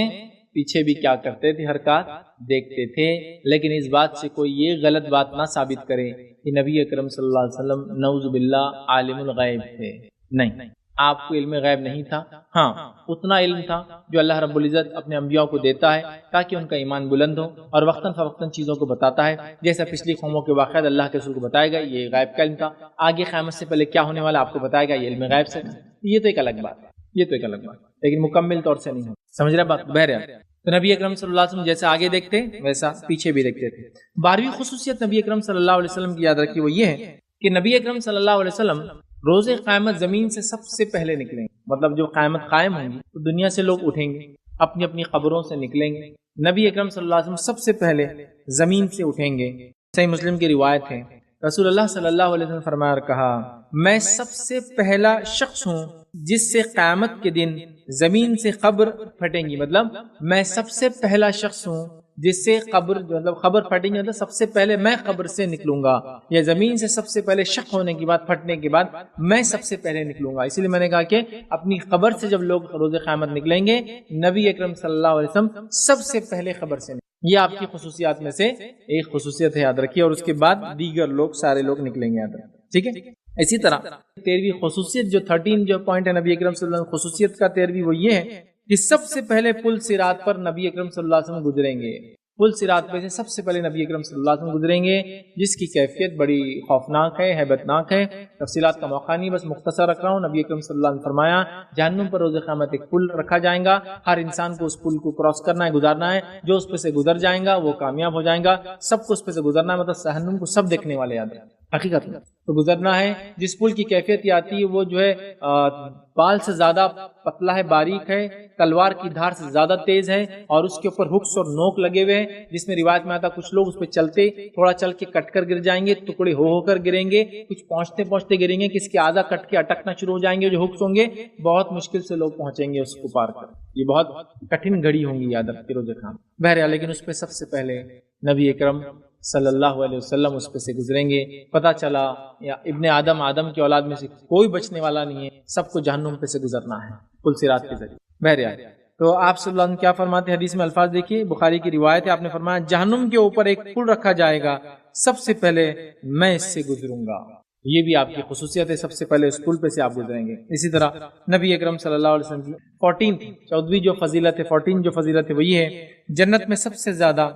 Speaker 1: پیچھے بھی کیا کرتے تھے، حرکات دیکھتے تھے، لیکن اس بات سے کوئی یہ غلط بات نہ ثابت کرے کہ نبی اکرم صلی اللہ علیہ وسلم نعوذ باللہ عالم الغیب تھے، نہیں، آپ کو علم غیب نہیں تھا، ہاں اتنا علم تھا جو اللہ رب العزت اپنے انبیاء کو دیتا ہے تاکہ ان کا ایمان بلند ہو، اور وقتاً فوقتاً چیزوں کو بتاتا ہے، جیسا پچھلی قوموں کے واقعات اللہ کے رسول کو بتائے گا، یہ غیب کا علم تھا، آگے قیامت سے پہلے کیا ہونے والا آپ کو بتائے گا، یہ علم غیب سے، یہ تو ایک الگ بات ہے، یہ تو ایک الگ بات ہے، لیکن مکمل طور سے نہیں ہو، سمجھ رہے بات؟ بہرحال تو نبی اکرم صلی اللہ علیہ وسلم جیسے آگے دیکھتے ویسا پیچھے بھی دیکھتے تھے۔ 12ویں خصوصیت نبی اکرم صلی اللہ علیہ وسلم کی یاد رکھی وہ یہ ہے کہ نبی اکرم صلی اللہ علیہ وسلم روز قیامت زمین سے سب سے پہلے نکلیں گے، مطلب جو قیامت قائم ہوں گی تو دنیا سے لوگ اٹھیں گے، اپنی اپنی قبروں سے نکلیں گے، نبی اکرم صلی اللہ علیہ وسلم سب سے پہلے زمین سے اٹھیں گے۔ صحیح مسلم کی روایت ہے، رسول اللہ صلی اللہ علیہ وسلم فرمایا اور کہا، میں سب سے پہلا شخص ہوں جس سے قیامت کے دن زمین سے قبر پھٹیں گی، مطلب میں سب سے پہلا شخص ہوں جس سے قبر پھٹیں گی، مطلب سب سے پہلے میں قبر سے نکلوں گا، یا زمین سے سب سے پہلے شق ہونے کے بعد پھٹنے کے بعد میں سب سے پہلے نکلوں گا۔ اسی لیے میں نے کہا کہ اپنی قبر سے جب لوگ روز قیامت نکلیں گے، نبی اکرم صلی اللہ علیہ وسلم سب سے پہلے قبر سے نکلیں، یہ آپ کی خصوصیات میں سے ایک خصوصیت ہے، یاد رکھیے، اور اس کے بعد دیگر لوگ سارے لوگ نکلیں گے، یاد رکھیے، ٹھیک ہے۔ اسی طرح 13ویں خصوصیت جو 13 جو پوائنٹ ہے نبی اکرم صلی اللہ علیہ وسلم خصوصیت کا 13ویں وہ یہ ہے کہ سب سے پہلے پل صراط پر نبی اکرم صلی اللہ علیہ وسلم گزریں گے، پل صراط پہ سے سب سے پہلے نبی اکرم صلی اللہ علیہ وسلم گزریں گے، جس کی کیفیت بڑی خوفناک ہے، ہیبتناک ہے، تفصیلات کا موقع نہیں، بس مختصر رکھ رہا ہوں۔ نبی اکرم صلی اللہ علیہ وسلم فرمایا، جہنم پر روز قیامت ایک پل رکھا جائے گا، ہر انسان کو اس پل کو کراس کرنا ہے، گزارنا ہے، جو اس پہ سے گزر جائیں گا وہ کامیاب ہو جائیں گا، سب کو اس پہ سے گزرنا ہے، مطلب جہنم کو سب دیکھنے والے، یاد ہے حقیقت میں تو گزرنا ہے۔ جس پل کی کیفیت یہ آتی ہے وہ جو ہے بال سے زیادہ پتلا ہے، باریک ہے، تلوار کی دھار سے زیادہ تیز ہے، اور اس کے اوپر ہکس اور نوک لگے ہوئے ہیں، جس میں روایت میں آتا کچھ لوگ اس پہ چلتے تھوڑا چل کے کٹ کر گر جائیں گے، ٹکڑے ہو کر گریں گے، کچھ پہنچتے پہنچتے گریں گے، کس کے آدھا کٹ کے اٹکنا شروع ہو جائیں گے، جو ہکس ہوں گے بہت مشکل سے لوگ پہنچیں گے اس کو پار کر، یہ بہت کٹھن گھڑی ہوں گی، یاد رکھتے روز خان۔ بہرحال لیکن اس پہ سب سے پہلے نبی اکرم صلی اللہ علیہ وسلم اس پہ سے گزریں گے۔ پتہ چلا یا ابن آدم کی اولاد میں سے کوئی بچنے والا نہیں ہے، سب کو جہنم پہ سے گزرنا ہے پل صراط کے ذریعے۔ بہرحال تو آپ صلی اللہ علیہ وسلم کیا فرماتے ہیں، حدیث میں الفاظ دیکھیے، بخاری کی روایت ہے، آپ نے فرمایا، جہنم کے اوپر ایک پل رکھا جائے گا، سب سے پہلے میں اس سے گزروں گا، یہ بھی آپ کی خصوصیت ہے، سب سے پہلے اس پل پہ سے آپ گزریں گے۔ اسی طرح نبی اکرم صلی اللہ علیہ وسلم کی 14 جو فضیلت ہے، 14 جو فضیلت ہے وہ یہ ہے، جنت میں سب سے زیادہ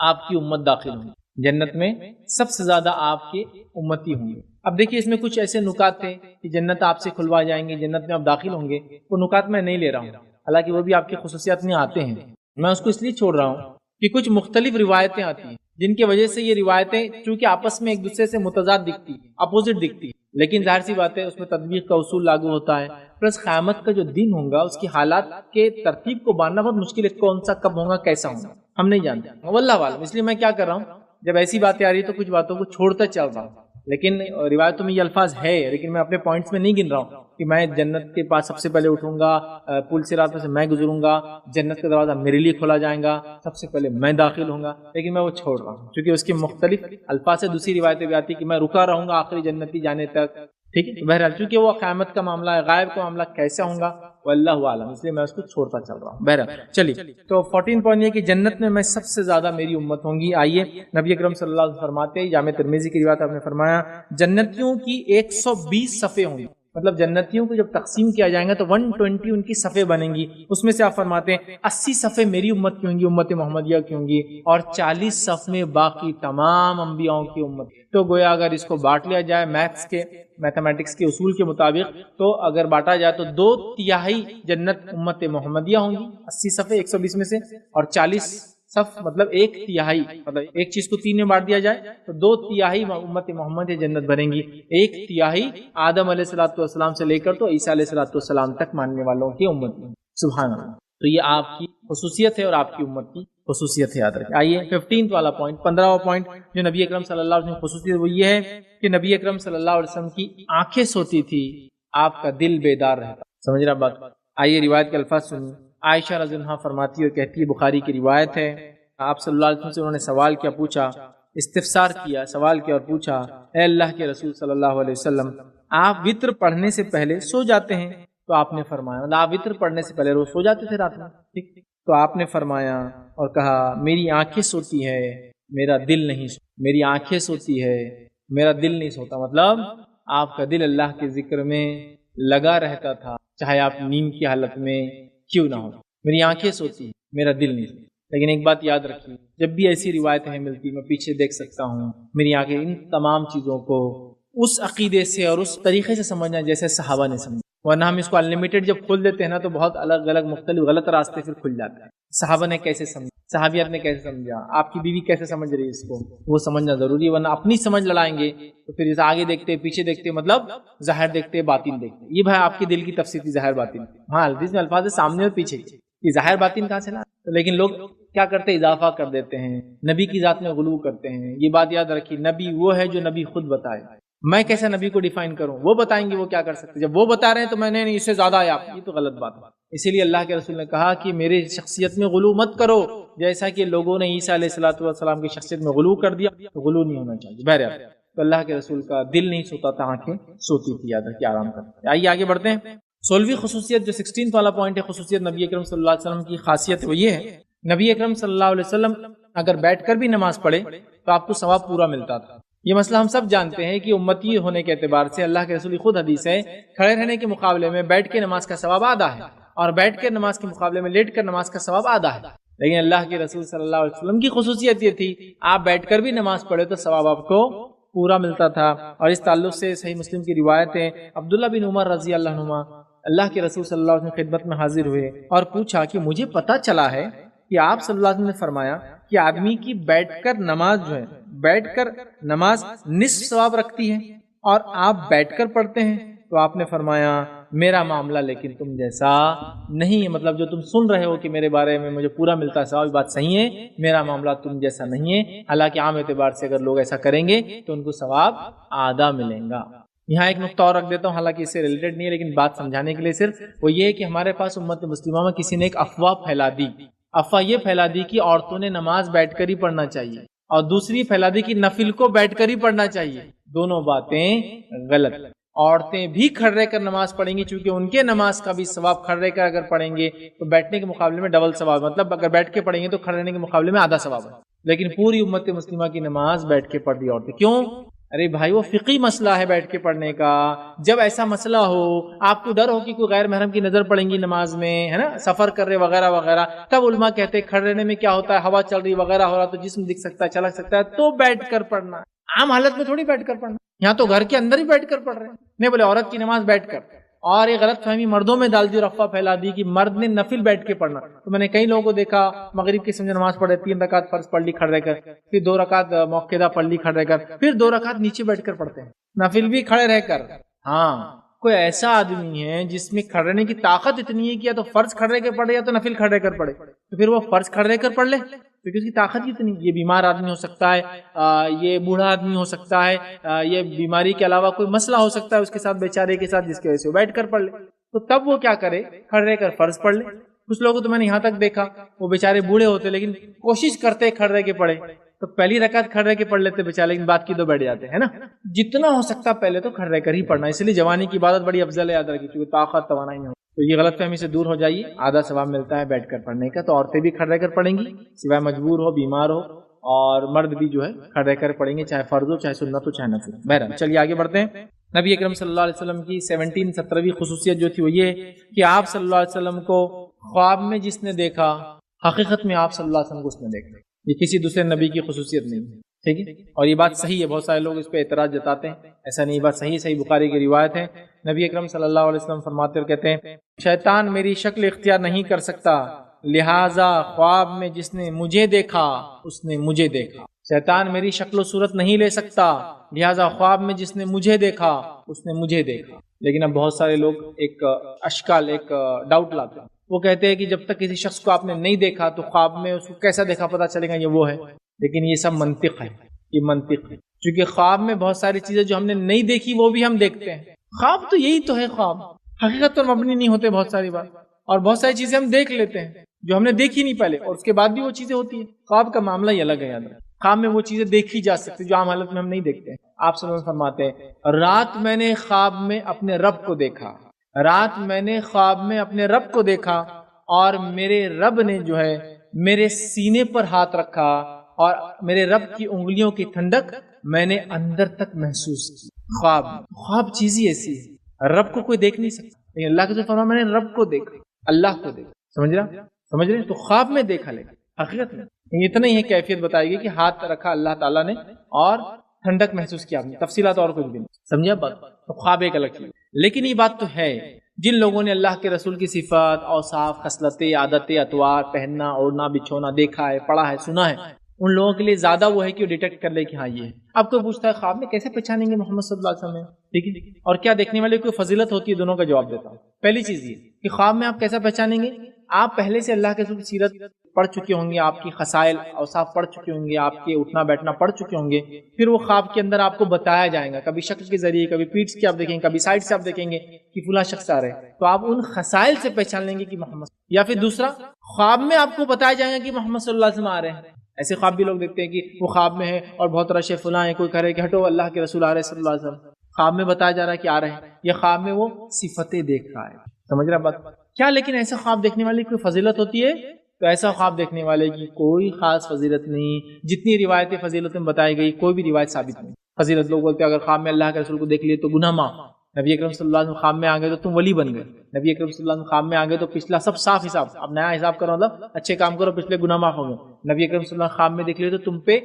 Speaker 1: آپ کی امت داخل ہوگی، جنت میں سب سے زیادہ آپ کے امتی ہوں گے۔ اب دیکھیے اس میں کچھ ایسے نکات تھے کہ جنت آپ سے کھلوا جائیں گے، جنت میں آپ داخل ہوں گے، وہ نکات میں نہیں لے رہا ہوں، حالانکہ وہ بھی آپ کی خصوصیات میں آتے ہیں، میں اس کو اس لیے چھوڑ رہا ہوں کہ کچھ مختلف روایتیں آتی ہیں جن کی وجہ سے یہ روایتیں چونکہ آپس میں ایک دوسرے سے متضاد دکھتی اپوزٹ دکھتی، لیکن ظاہر سی بات ہے اس میں تطبیق کا اصول لاگو ہوتا ہے، پلس قیامت کا جو دن ہوگا اس کی حالات کے ترتیب کو باندھنا بہت مشکل ہے، کون سا کب ہوگا کیسا ہوگا ہم نہیں جانتے واللہ عالم۔ اس لیے میں کیا کر رہا ہوں، جب ایسی باتیں آ رہی ہے تو کچھ باتوں کو چھوڑتا چل رہا ہوں، لیکن روایتوں میں یہ الفاظ ہے، لیکن میں اپنے پوائنٹس میں نہیں گن رہا ہوں کہ میں جنت کے پاس سب سے پہلے اٹھوں گا، پل صراط سے میں گزروں گا، جنت کا دروازہ میرے لیے کھولا جائے گا، سب سے پہلے میں داخل ہوں گا، لیکن میں وہ چھوڑ رہا ہوں کیونکہ اس کے مختلف الفاظ سے دوسری روایتیں بھی آتی کہ میں رکا رہوں گا آخری جنتی جانے تک، ٹھیک ہے۔ بہرحال چونکہ وہ قیامت کا معاملہ ہے، غائب کا معاملہ کیسا ہوگا واللہ عالم، اس لیے میں اس کو چھوڑتا چل رہا ہوں۔ بہرحال چلیے، تو 14 پوائنٹ یہ کہ جنت میں سب سے زیادہ میری امت ہوں گی۔ آئیے نبی اکرم صلی اللہ علیہ وسلم فرماتے ہیں، جامع ترمذی کی روایت آپ نے فرمایا جنتیوں کی 120 صفیں ہوں گی، مطلب جنتیوں کو جب تقسیم کیا جائے گا تو 120 ان کی صفیں بنیں گی، اس میں سے آپ فرماتے ہیں 80 صفیں میری امت کی ہوں گی، امت محمدیہ کی ہوں گی، اور 40 صفیں باقی تمام انبیاءوں کی امت۔ تو گویا اگر اس کو بانٹ لیا جائے میتھمیٹکس کے اصول کے مطابق، تو اگر بانٹا جائے تو 2/3 جنت امت محمدیہ ہوں گی، 80 صفیں 120 میں سے، اور 40 صف مطلب 1/3، مطلب ایک چیز کو 3 میں بانٹ دیا جائے تو 2/3 امت محمد جنت بھریں گی، 1/3 آدم علیہ الصلوۃ والسلام سے لے کر تو عیسیٰ علیہ الصلوۃ والسلام تک ماننے والوں کی امت میں۔ سبحان اللہ، تو یہ آپ کی خصوصیت ہے اور آپ کی امت کی خصوصیت ہے، یاد رکھیں۔ آئیے 15 والا پوائنٹ، 15واں پوائنٹ جو نبی اکرم صلی اللہ علیہ وسلم کی خصوصیت وہ یہ ہے کہ نبی اکرم صلی اللہ علیہ وسلم کی آنکھیں سوتی تھی، آپ کا دل بیدار رہتا۔ سمجھ رہا بات؟ آئیے روایت کے الفاظ سنیے۔ عائشہ رضی اللہ عنہا فرماتی اور کہتی ہے، بخاری کی روایت ہے، آپ صلی اللہ علیہ وسلم سے انہوں نے سوال کیا، پوچھا، استفسار کیا، سوال کیا اور پوچھا، اے اللہ کے رسول صلی اللہ علیہ وسلم، آپ وتر پڑھنے سے پہلے سو جاتے ہیں؟ تو آپ نے فرمایا، آپ وتر پڑھنے سے پہلے روز سو جاتے تھے رات میں؟ ٹھیک، تو آپ نے فرمایا اور کہا، میری آنکھیں سوتی ہے، میرا دل نہیں سوتا، میری آنکھیں سوتی ہے، میرا دل نہیں سوتا، مطلب آپ کا دل اللہ کے ذکر میں لگا رہتا تھا، چاہے آپ نیند کی حالت میں کیوں نہ ہو۔ میری آنکھیں سوتی ہے، میرا دل نہیں سوتا۔ لیکن ایک بات یاد رکھیے، جب بھی ایسی روایتیں ملتی میں پیچھے دیکھ سکتا ہوں، میری آنکھیں ان تمام چیزوں کو اس عقیدے سے اور اس طریقے سے سمجھنا جیسے صحابہ نے سمجھا، ورنہ ہم اس کو انلمیٹڈ جب کھول دیتے ہیں نا تو بہت الگ الگ مختلف غلط راستے پھر کھل جاتے ہیں۔ صحابہ نے کیسے سمجھا، صحابیات نے کیسے سمجھا، آپ کی بیوی کیسے سمجھ رہی ہے اس کو، وہ سمجھنا ضروری ہے، ورنہ اپنی سمجھ لڑائیں گے تو پھر اسے آگے دیکھتے پیچھے دیکھتے، مطلب ظاہر دیکھتے باطن دیکھتے۔ یہ بھائی آپ کی دل کی تفسیر تھی، ظاہر باطن، ہاں حدیث میں الفاظ ہے سامنے اور پیچھے، یہ ظاہر باطن کہاں سے لا؟ لیکن لوگ کیا کرتے ہیں، اضافہ کر دیتے ہیں، نبی کی ذات میں غلو کرتے ہیں۔ یہ بات یاد رکھیے، نبی وہ ہے جو نبی خود بتائے، میں کیسے نبی کو ڈیفائن کروں؟ وہ بتائیں گے وہ کیا کر سکتے، جب وہ بتا رہے ہیں تو میں نے اس سے زیادہ ہے آپ، یہ تو غلط بات ہے۔ اسی لیے اللہ کے رسول نے کہا کہ میرے شخصیت میں غلو مت کرو، جیسا کہ لوگوں نے عیسیٰ علیہ الصلوۃ والسلام کی شخصیت میں غلو کر دیا، تو غلو نہیں ہونا چاہیے۔ بہرحال تو اللہ کے رسول کا دل نہیں سوتا تھا، آنکھیں سوتی تھی، یاد رکھیے، آرام کرتے۔ آئیے آگے بڑھتے ہیں۔ 16ویں خصوصیت جو 16 والا پوائنٹ ہے، خصوصیت نبی اکرم صلی اللہ علیہ وسلم کی خاصیت وہ یہ ہے، نبی اکرم صلی اللہ علیہ وسلم اگر بیٹھ کر بھی نماز پڑھے تو آپ کو ثواب پورا ملتا تھا۔ یہ مسئلہ ہم سب جانتے ہیں کہ امتی ہونے کے اعتبار سے اللہ کے رسول خود حدیث ہے، کھڑے رہنے کے مقابلے میں بیٹھ کے نماز کا ثواب آدھا ہے، اور بیٹھ کے نماز کے مقابلے میں لیٹ کر نماز کا ثواب آدھا ہے۔ لیکن اللہ کے رسول صلی اللہ علیہ وسلم کی خصوصیت یہ تھی، آپ بیٹھ کر بھی نماز پڑھے تو ثواب آپ کو پورا ملتا تھا۔ اور اس تعلق سے صحیح مسلم کی روایت ہے، عبداللہ بن عمر رضی اللہ عنہما اللہ کے رسول صلی اللہ علیہ وسلم کی خدمت میں حاضر ہوئے اور پوچھا کہ مجھے پتہ چلا ہے کہ آپ صلی اللہ علیہ وسلم نے فرمایا کہ آدمی کی بیٹھ کر نماز جو ہے، بیٹھ کر نماز نصف ثواب رکھتی ہے، اور آپ بیٹھ کر پڑھتے ہیں، تو آپ نے فرمایا میرا معاملہ لیکن تم جیسا نہیں ہے، مطلب جو تم سن رہے ہو کہ میرے بارے میں مجھے پورا ملتا ہے ثواب، بات صحیح ہے، میرا معاملہ تم جیسا نہیں ہے۔ حالانکہ عام اعتبار سے اگر لوگ ایسا کریں گے تو ان کو ثواب آدھا ملے گا۔ یہاں ایک نقطہ اور رکھ دیتا ہوں، حالانکہ اس سے ریلیٹڈ نہیں ہے، لیکن بات سمجھانے کے لیے صرف وہ یہ ہے کہ ہمارے پاس امت مسلمہ میں کسی نے ایک افواہ پھیلا دی، افواہ یہ پھیلا دی کہ عورتوں نے نماز بیٹھ کر ہی پڑھنا چاہیے، اور دوسری پھیلا دی کہ نفل کو بیٹھ کر ہی پڑھنا چاہیے۔ دونوں باتیں غلط۔ عورتیں بھی کھڑے رہ کر نماز پڑھیں گی، چونکہ ان کے نماز کا بھی ثواب کھڑے رہ کر اگر پڑھیں گے تو بیٹھنے کے مقابلے میں ڈبل ثواب، مطلب اگر بیٹھ کے پڑھیں گے تو کھڑے رہنے کے مقابلے میں آدھا ثواب ہے۔ لیکن پوری امت مسلمہ کی نماز بیٹھ کے پڑھ دی عورتیں، کیوں؟ ارے بھائی وہ فقہی مسئلہ ہے بیٹھ کے پڑھنے کا، جب ایسا مسئلہ ہو، آپ کو ڈر ہو کہ کوئی غیر محرم کی نظر پڑیں گی نماز میں، ہے نا، سفر کر رہے وغیرہ وغیرہ، تب علماء کہتے ہیں کھڑے رہنے میں کیا ہوتا ہے، ہوا چل رہی وغیرہ ہو رہا تو جسم دکھ سکتا ہے، چلک سکتا ہے، تو بیٹھ کر پڑھنا، عام حالت میں تھوڑی بیٹھ کر پڑھنا، یہاں تو گھر کے اندر ہی بیٹھ کر پڑھ رہے ہیں، نہیں بولے عورت کی نماز بیٹھ کر، اور یہ غلط فہمی مردوں میں ڈال دی اور افواہ پھیلا دی کہ مرد نے نفل بیٹھ کے پڑھنا. تو میں نے کئی لوگوں کو دیکھا مغرب کی سمجھ نماز پڑھے 3 رکعت فرض پڑھ لی کھڑے رہ کر, پھر 2 رکعت موقعہ پڑھ لی کھڑے رہ کر, پھر 2 رکعت نیچے بیٹھ کر پڑھتے ہیں, نفل بھی کھڑے رہ کر. ہاں کوئی ایسا آدمی ہے جس میں کھڑے رہنے کی طاقت اتنی ہے کہ یا تو فرض کھڑے رہ کے پڑھے یا تو نفل کھڑے کر پڑھے, تو پھر وہ فرض کھڑے رہ کر پڑھ لے کیونکہ اس کی طاقت اتنی. یہ بیمار آدمی ہو سکتا ہے, یہ بوڑھا آدمی ہو سکتا ہے, یہ بیماری کے علاوہ کوئی مسئلہ ہو سکتا ہے اس کے ساتھ بیچارے کے ساتھ جس کی وجہ سے وہ بیٹھ کر پڑھ لے, تو تب وہ کیا کرے کھڑے رہ کر فرض پڑھ لے. کچھ لوگوں کو تو میں نے یہاں تک دیکھا وہ بیچارے بوڑھے ہوتے لیکن کوشش کرتے کھڑے رہ کے پڑھے, تو پہلی رکعت کھڑے رہ کے پڑھ لیتے بیچارے, لیکن بعد کی 2 بیٹھ جاتے ہیں نا. جتنا ہو سکتا پہلے تو کھڑے رہ کر ہی پڑھنا, اس لیے جوانی کی عبادت بڑی افضل ہے, یاد رکھیے کیونکہ طاقت توانائی نہیں ہو. تو یہ غلط فہمی سے دور ہو جائیے, آدھا ثواب ملتا ہے بیٹھ کر پڑھنے کا. تو عورتیں بھی کھڑے رہ کر پڑھیں گی سوائے مجبور ہو بیمار ہو, اور مرد بھی جو ہے کھڑے رہ کر پڑھیں گے چاہے فرض ہو چاہے سنت ہو چاہے نفل. بہرحال چلیے آگے بڑھتے ہیں. نبی اکرم صلی اللہ علیہ وسلم کی 17ویں خصوصیت جو تھی وہ یہ کہ آپ صلی اللہ علیہ وسلم کو خواب میں جس نے دیکھا حقیقت میں آپ صلی اللہ علیہ وسلم کو اس نے دیکھا. یہ کسی دوسرے نبی کی خصوصیت نہیں ہے, ٹھیک ہے. اور یہ بات صحیح ہے, بہت سارے لوگ اس پہ اعتراض جتاتے ہیں, ایسا نہیں, بات صحیح صحیح بخاری کی روایت ہے. نبی اکرم صلی اللہ علیہ وسلم فرماتے اور کہتے ہیں شیطان میری شکل اختیار نہیں کر سکتا, لہٰذا خواب میں جس نے مجھے دیکھا اس نے مجھے دیکھا. شیطان میری شکل و صورت نہیں لے سکتا, لہٰذا خواب میں جس نے مجھے دیکھا اس نے مجھے دیکھا. لیکن اب بہت سارے لوگ ایک اشکال ایک ڈاؤٹ لاتے ہیں, وہ کہتے ہیں کہ جب تک کسی شخص کو آپ نے نہیں دیکھا تو خواب میں اس کو کیسا دیکھا پتا چلے گا یہ وہ ہے. لیکن یہ سب منطق ہے, یہ منطق ہے, کیونکہ خواب میں بہت ساری چیزیں جو ہم نے نہیں دیکھی وہ بھی ہم دیکھتے ہیں. خواب تو یہی تو ہے, خواب حقیقت پر مبنی نہیں ہوتے بہت ساری بات, اور بہت ساری چیزیں ہم دیکھ لیتے ہیں جو ہم نے دیکھی نہیں پہلے اور اس کے بعد بھی وہ چیزیں ہوتی ہیں. خواب کا معاملہ ہی الگ ہے, یاد رکھیں. خواب میں وہ چیزیں دیکھی جا سکتی جو عام حالت میں ہم نہیں دیکھتے ہیں. آپ صلی اللہ علیہ وسلم فرماتے ہیں رات میں نے خواب میں اپنے رب کو دیکھا, رات میں نے خواب میں اپنے رب کو دیکھا, اور میرے رب نے جو ہے میرے سینے پر ہاتھ رکھا, اور میرے رب کی انگلیوں کی ٹھنڈک میں نے اندر تک محسوس کی. خواب چیز ہی ایسی ہے, رب کو کوئی دیکھ نہیں سکتا, لیکن اللہ کے فرمایا میں نے رب کو دیکھا, اللہ کو دیکھا. سمجھ رہے تو خواب میں دیکھا, لیکن حقیقت میں اتنا ہی کیفیت بتائی گئی کہ ہاتھ رکھا اللہ تعالیٰ نے اور ٹھنڈک محسوس کیا, تفصیلات اور کچھ بھی نہیں. سمجھا بات؟ تو خواب ایک الگ چیز. لیکن یہ بات تو ہے جن لوگوں نے اللہ کے رسول کی صفات, اوصاف, خصلتیں, عادتیں, اطوار, پہننا, اوڑھنا, بچھونا دیکھا ہے, پڑھا ہے, سنا ہے, ان لوگوں کے لیے زیادہ وہ ہے کہ وہ ڈیٹیکٹ کر لے کہ ہاں یہ ہے. اب کوئی پوچھتا ہے خواب میں کیسے پہچانیں گے محمد صلی اللہ علیہ وسلم, ٹھیک ہے, اور کیا دیکھنے والے کوئی فضیلت ہوتی ہے, دونوں کا جواب دیتا ہوں. پہلی چیز یہ کہ خواب میں آپ کیسا پہچانیں گے, آپ پہلے سے اللہ کے رسول کی سیرت پڑھ چکے ہوں گے, آپ کی خصائل اوصاف پڑھ چکے ہوں گے, آپ کے اٹھنا بیٹھنا پڑھ چکے ہوں گے. پھر وہ خواب کے اندر آپ کو بتایا جائے گا, کبھی شکل کے ذریعے, کبھی پیٹھ سے آپ دیکھیں گے, کبھی سائڈ سے آپ دیکھیں گے کہ فلاں شخص آ رہے ہیں, تو آپ ان خصائل سے پہچان لیں گے کہ محمد. یا پھر دوسرا, خواب میں آپ کو بتایا جائے گا کہ محمد صلی اللہ علیہ وسلم آ رہے ہیں. ایسے خواب بھی لوگ دیکھتے ہیں کہ وہ خواب میں ہے اور بہت رش فلاں ہے, کوئی کہہ رہے کہ ہٹو اللہ کے رسول آ رہے صلی اللہ علیہ وسلم, خواب میں بتایا جا رہا ہے کہ آ رہے ہیں, یا خواب میں وہ صفتیں دیکھ رہا ہے. سمجھ رہا بات کیا؟ لیکن ایسا خواب دیکھنے والی کوئی فضیلت ہوتی ہے؟ تو ایسا خواب دیکھنے والے کی کوئی خاص فضیلت نہیں. جتنی روایتیں فضیلتیں بتائی گئی کوئی بھی روایت ثابت نہیں. فضیلت لوگ بولتے ہیں اگر خواب میں اللہ کے رسول کو دیکھ لیے تو گناہ معاف, نبی اکرم صلی اللہ علیہ وسلم خواب میں آ گئے تو تم ولی بن گئے, نبی اکرم صلی اللہ علیہ وسلم خواب میں آ گئے تو پچھلا سب صاف حساب, اب نیا حساب کرو, مطلب اچھے کام کرو, پچھلے گناہ معاف ہو گئے. نبی اکرم صلی اللہ علیہ وسلم خواب میں دیکھ لیے تو تم پہ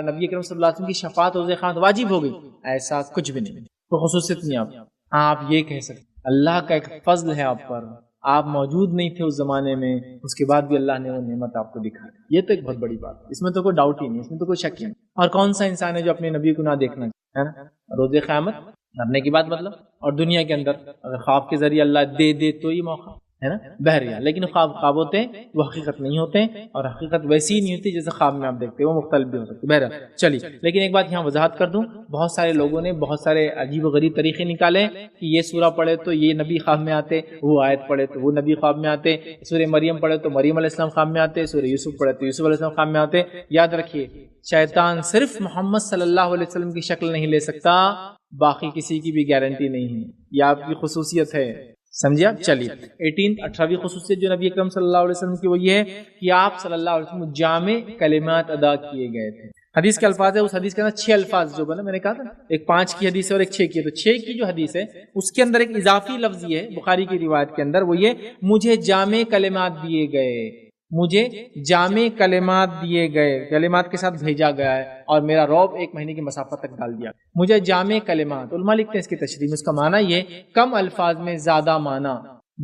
Speaker 1: نبی اکرم صلی اللہ علیہ وسلم کی شفاعت روز قیامت واجب ہو گئی. ایسا کچھ بھی نہیں, تو خصوصیت نہیں. آپ یہ کہہ سکتے اللہ کا ایک فضل ہے آپ پر, آپ موجود نہیں تھے اس زمانے میں, اس کے بعد بھی اللہ نے وہ نعمت آپ کو دکھا دی. یہ تو ایک بہت بڑی بات, اس میں تو کوئی ڈاؤٹ ہی نہیں, اس میں تو کوئی شک ہی نہیں. اور کون سا انسان ہے جو اپنے نبی کو نہ دیکھنا ہے نا, روز قیامت مرنے کی بات مطلب, اور دنیا کے اندر اگر خواب کے ذریعے اللہ دے تو یہ موقع ہے نا بہرحال. لیکن خواب ہوتے ہیں وہ حقیقت نہیں ہوتے ہیں, اور حقیقت ویسی ہی نہیں ہوتی جیسے خواب میں آپ دیکھتے ہیں, وہ مختلف بھی ہو سکتی. بہرحال چلیے, لیکن ایک بات یہاں وضاحت کر دوں, بہت سارے لوگوں نے بہت سارے عجیب و غریب طریقے نکالے کہ یہ سورہ پڑھے تو یہ نبی خواب میں آتے, وہ آیت پڑھے تو وہ نبی خواب میں آتے, سورہ مریم پڑھے تو مریم علیہ السلام خواب میں آتے, سورہ یوسف پڑھے تو یوسف علیہ السلام خواب میں آتے. یاد رکھیے شیطان صرف محمد صلی اللہ علیہ وسلم کی شکل نہیں لے سکتا, باقی کسی کی بھی گارنٹی نہیں ہے, یہ آپ کی خصوصیت ہے. سمجھے آپ؟ چلیے 18ویں خصوصیت جو نبی اکرم صلی اللہ علیہ وسلم کی وہ یہ ہے کہ آپ صلی اللہ علیہ وسلم جامع کلمات ادا کیے گئے تھے. حدیث کے الفاظ ہے, اس حدیث کے اندر 6 الفاظ جو بنا, میں نے کہا تھا ایک 5 کی حدیث ہے اور ایک 6 کی ہے, تو 6 کی جو حدیث ہے اس کے اندر ایک اضافی لفظ یہ ہے بخاری کی روایت کے اندر, وہ یہ مجھے جامع کلمات دیے گئے, مجھے جامع کلمات دیے گئے، کلمات کے ساتھ بھیجا گیا ہے، اور میرا رعب 1 مہینے کی مسافت تک ڈال دیا۔ مجھے جامع کلمات، علماء لکھتے ہیں اس کی تشریح میں، اس کا معنی یہ کم الفاظ میں زیادہ معنی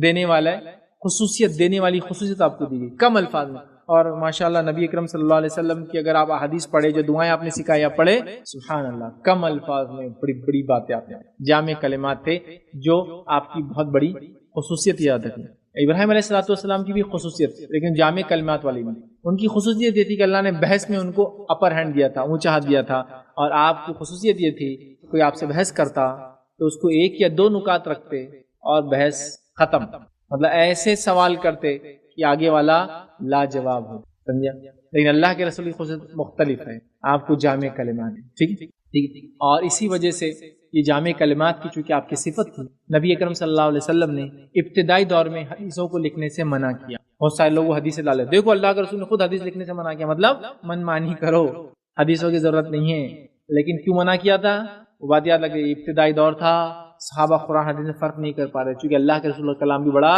Speaker 1: دینے والا ہے، خصوصیت دینے والی خصوصیت آپ کو دی گئی کم الفاظ میں۔ اور ماشاءاللہ نبی اکرم صلی اللہ علیہ وسلم کی اگر آپ احادیث پڑھے، جو دعائیں آپ نے سکھائی آپ پڑھے، سبحان اللہ، کم الفاظ میں بڑی بڑی باتیں آپ نے، جامع کلمات تھے جو آپ کی بہت بڑی خصوصیت یاد رکھیں۔ ابراہیم علیہ السلام کی بھی خصوصیت، لیکن جامع کلمات والی نہیں۔ ان کی خصوصیت یہ تھی کہ اللہ نے بحث میں ان کو اپر ہینڈ دیا تھا، اونچا ہاتھ دیا تھا، اور آپ کی خصوصیت یہ تھی کوئی آپ سے بحث کرتا تو اس کو 1 یا 2 نکات رکھتے اور بحث ختم، مطلب ایسے سوال کرتے کہ آگے والا لاجواب ہو، سمجھا؟ لیکن اللہ کے رسول کی خصوصیت مختلف ہے، آپ کو جامع کلمات ہے، ٹھیک ہے، اور اسی وجہ سے یہ جامع کلمات کی چونکہ آپ کی صفت تھی، نبی اکرم صلی اللہ علیہ وسلم نے ابتدائی دور میں حدیثوں کو لکھنے سے منع کیا۔ بہت سارے لوگ حدیثیں ڈالے، دیکھو اللہ کے رسول نے خود حدیث لکھنے سے منع کیا، مطلب من مانی کرو، حدیثوں کی ضرورت نہیں ہے۔ لیکن کیوں منع کیا تھا؟ وہ بات یاد لگے، ابتدائی دور تھا، صحابہ قرآن حدیث میں فرق نہیں کر پا رہے، چونکہ اللہ کے رسول کا کلام بھی بڑا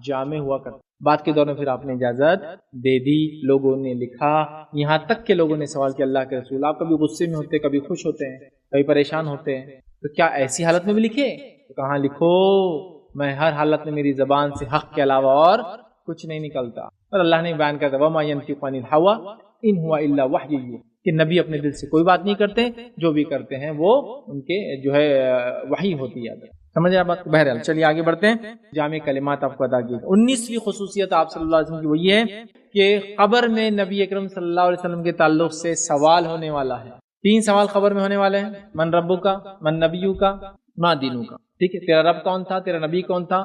Speaker 1: جامع ہوا کرتا۔ بعد کے دور میں پھر آپ نے اجازت دے دی، لوگوں نے لکھا، یہاں تک کہ لوگوں نے سوال کیا اللہ کے رسول آپ کبھی غصے میں ہوتے، کبھی خوش ہوتے ہیں، کبھی پریشان ہوتے ہیں، تو کیا ایسی حالت میں بھی لکھے؟ تو کہاں لکھو، میں ہر حالت میں میری زبان سے حق کے علاوہ اور کچھ نہیں نکلتا۔ اور اللہ نے بیان کر دیا وَمَا يَنْطِقُ عَنِ الْهَوَىٰ إِنْ هُوَ إِلَّا وَحْيٌ يُوحَىٰ، کہ نبی اپنے دل سے کوئی بات نہیں کرتے، جو بھی کرتے ہیں وہ ان کے جو ہے وحی ہوتی ہے۔ سمجھے آپ بات؟ بہرحال چلیے آگے بڑھتے ہیں۔ جامع کلمات آپ کو ادا کی۔ 19ویں خصوصیت آپ صلی اللہ علیہ وسلم کی وہ یہ ہے کہ قبر میں نبی اکرم صلی اللہ علیہ وسلم کے تعلق سے سوال ہونے والا ہے۔ 3 سوال قبر میں ہونے والے ہیں، من ربو کا، من نبیو کا، ما دینو کا، ٹھیک ہے، تیرا رب کون تھا، تیرا نبی کون تھا،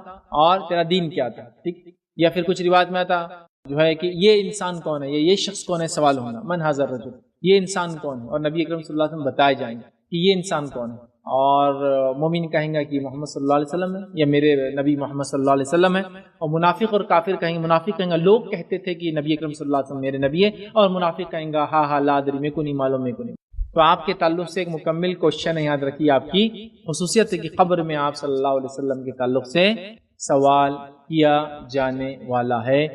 Speaker 1: اور تیرا دین کیا تھا، ٹھیک، یا پھر کچھ روایت میں آتا جو ہے کہ یہ انسان کون ہے، یہ شخص کون ہے، سوال ہوگا من ھذا الرجل، یہ انسان کون ہے، اور نبی اکرم صلی اللہ علیہ وسلم بتائے جائیں گے کہ یہ انسان کون ہے، اور مومن کہیں گا کہ محمد صلی اللہ علیہ وسلم ہے، یا میرے نبی محمد صلی اللہ علیہ وسلم ہے، اور منافق اور کافر کہیں گے، منافق کہیں گا لوگ کہتے تھے کہ نبی اکرم صلی اللہ علیہ وسلم میرے نبی ہے، اور منافق کہیں گا ہاں لا ادری، میرے کو نہیں معلوم، میرے کو نہیں۔ تو آپ کے تعلق سے ایک مکمل کوشچن ہے، یاد رکھیے آپ کی خصوصیت ہے کہ قبر میں آپ صلی اللہ علیہ وسلم کے تعلق سے سوال کیا جانے والا ہے۔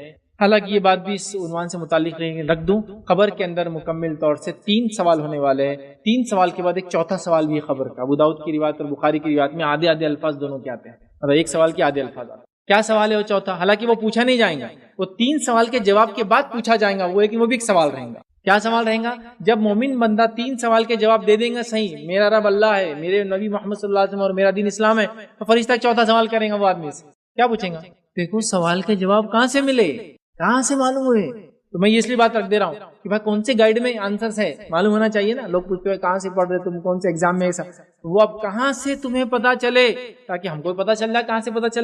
Speaker 1: حالانکہ یہ بات بھی اس عنوان سے متعلق رکھ دوں، قبر کے اندر مکمل طور سے 3 سوال ہونے والے ہیں، 3 سوال کے بعد ایک چوتھا سوال بھی ہے قبر کا۔ ابو داؤد کی روایت اور بخاری کی روایت میں آدھے آدھے الفاظ دونوں کے آتے ہیں، مطلب ایک سوال کے آدھے الفاظ آتے ہیں۔ کیا سوال ہے وہ چوتھا؟ حالانکہ وہ پوچھا نہیں جائیں گا، وہ 3 سوال کے جواب کے بعد پوچھا جائے گا، وہ ہے کہ وہ بھی ایک سوال رہیں گا۔ کیا سوال رہیں گا؟ جب مومن بندہ 3 سوال کے جواب دے دیں گا صحیح، میرا رب اللہ ہے، میرے نبی محمد صلی اللہ علیہ وسلم اور میرا دین اسلام ہے، تو فرشتہ چوتھا سوال کریں گا وہ آدمی سے، کیا پوچھیں گا؟ دیکھو سوال کے جواب کہاں سے ملے، کہاں سے معلوم ہوئے؟ تو میں یہ اس لیے بات رکھ دے رہا ہوں کہ بھائی کون سے گائیڈ میں آنسرز ہے معلوم ہونا چاہیے نا۔ لوگ پوچھتے ہیں کہاں سے پڑھ رہے تم، کون سے ایگزام میں ایسا، وہ اب کہاں سے تمہیں پتا چلے، تاکہ ہم کو پتا چل جائے کہاں سے پتا چل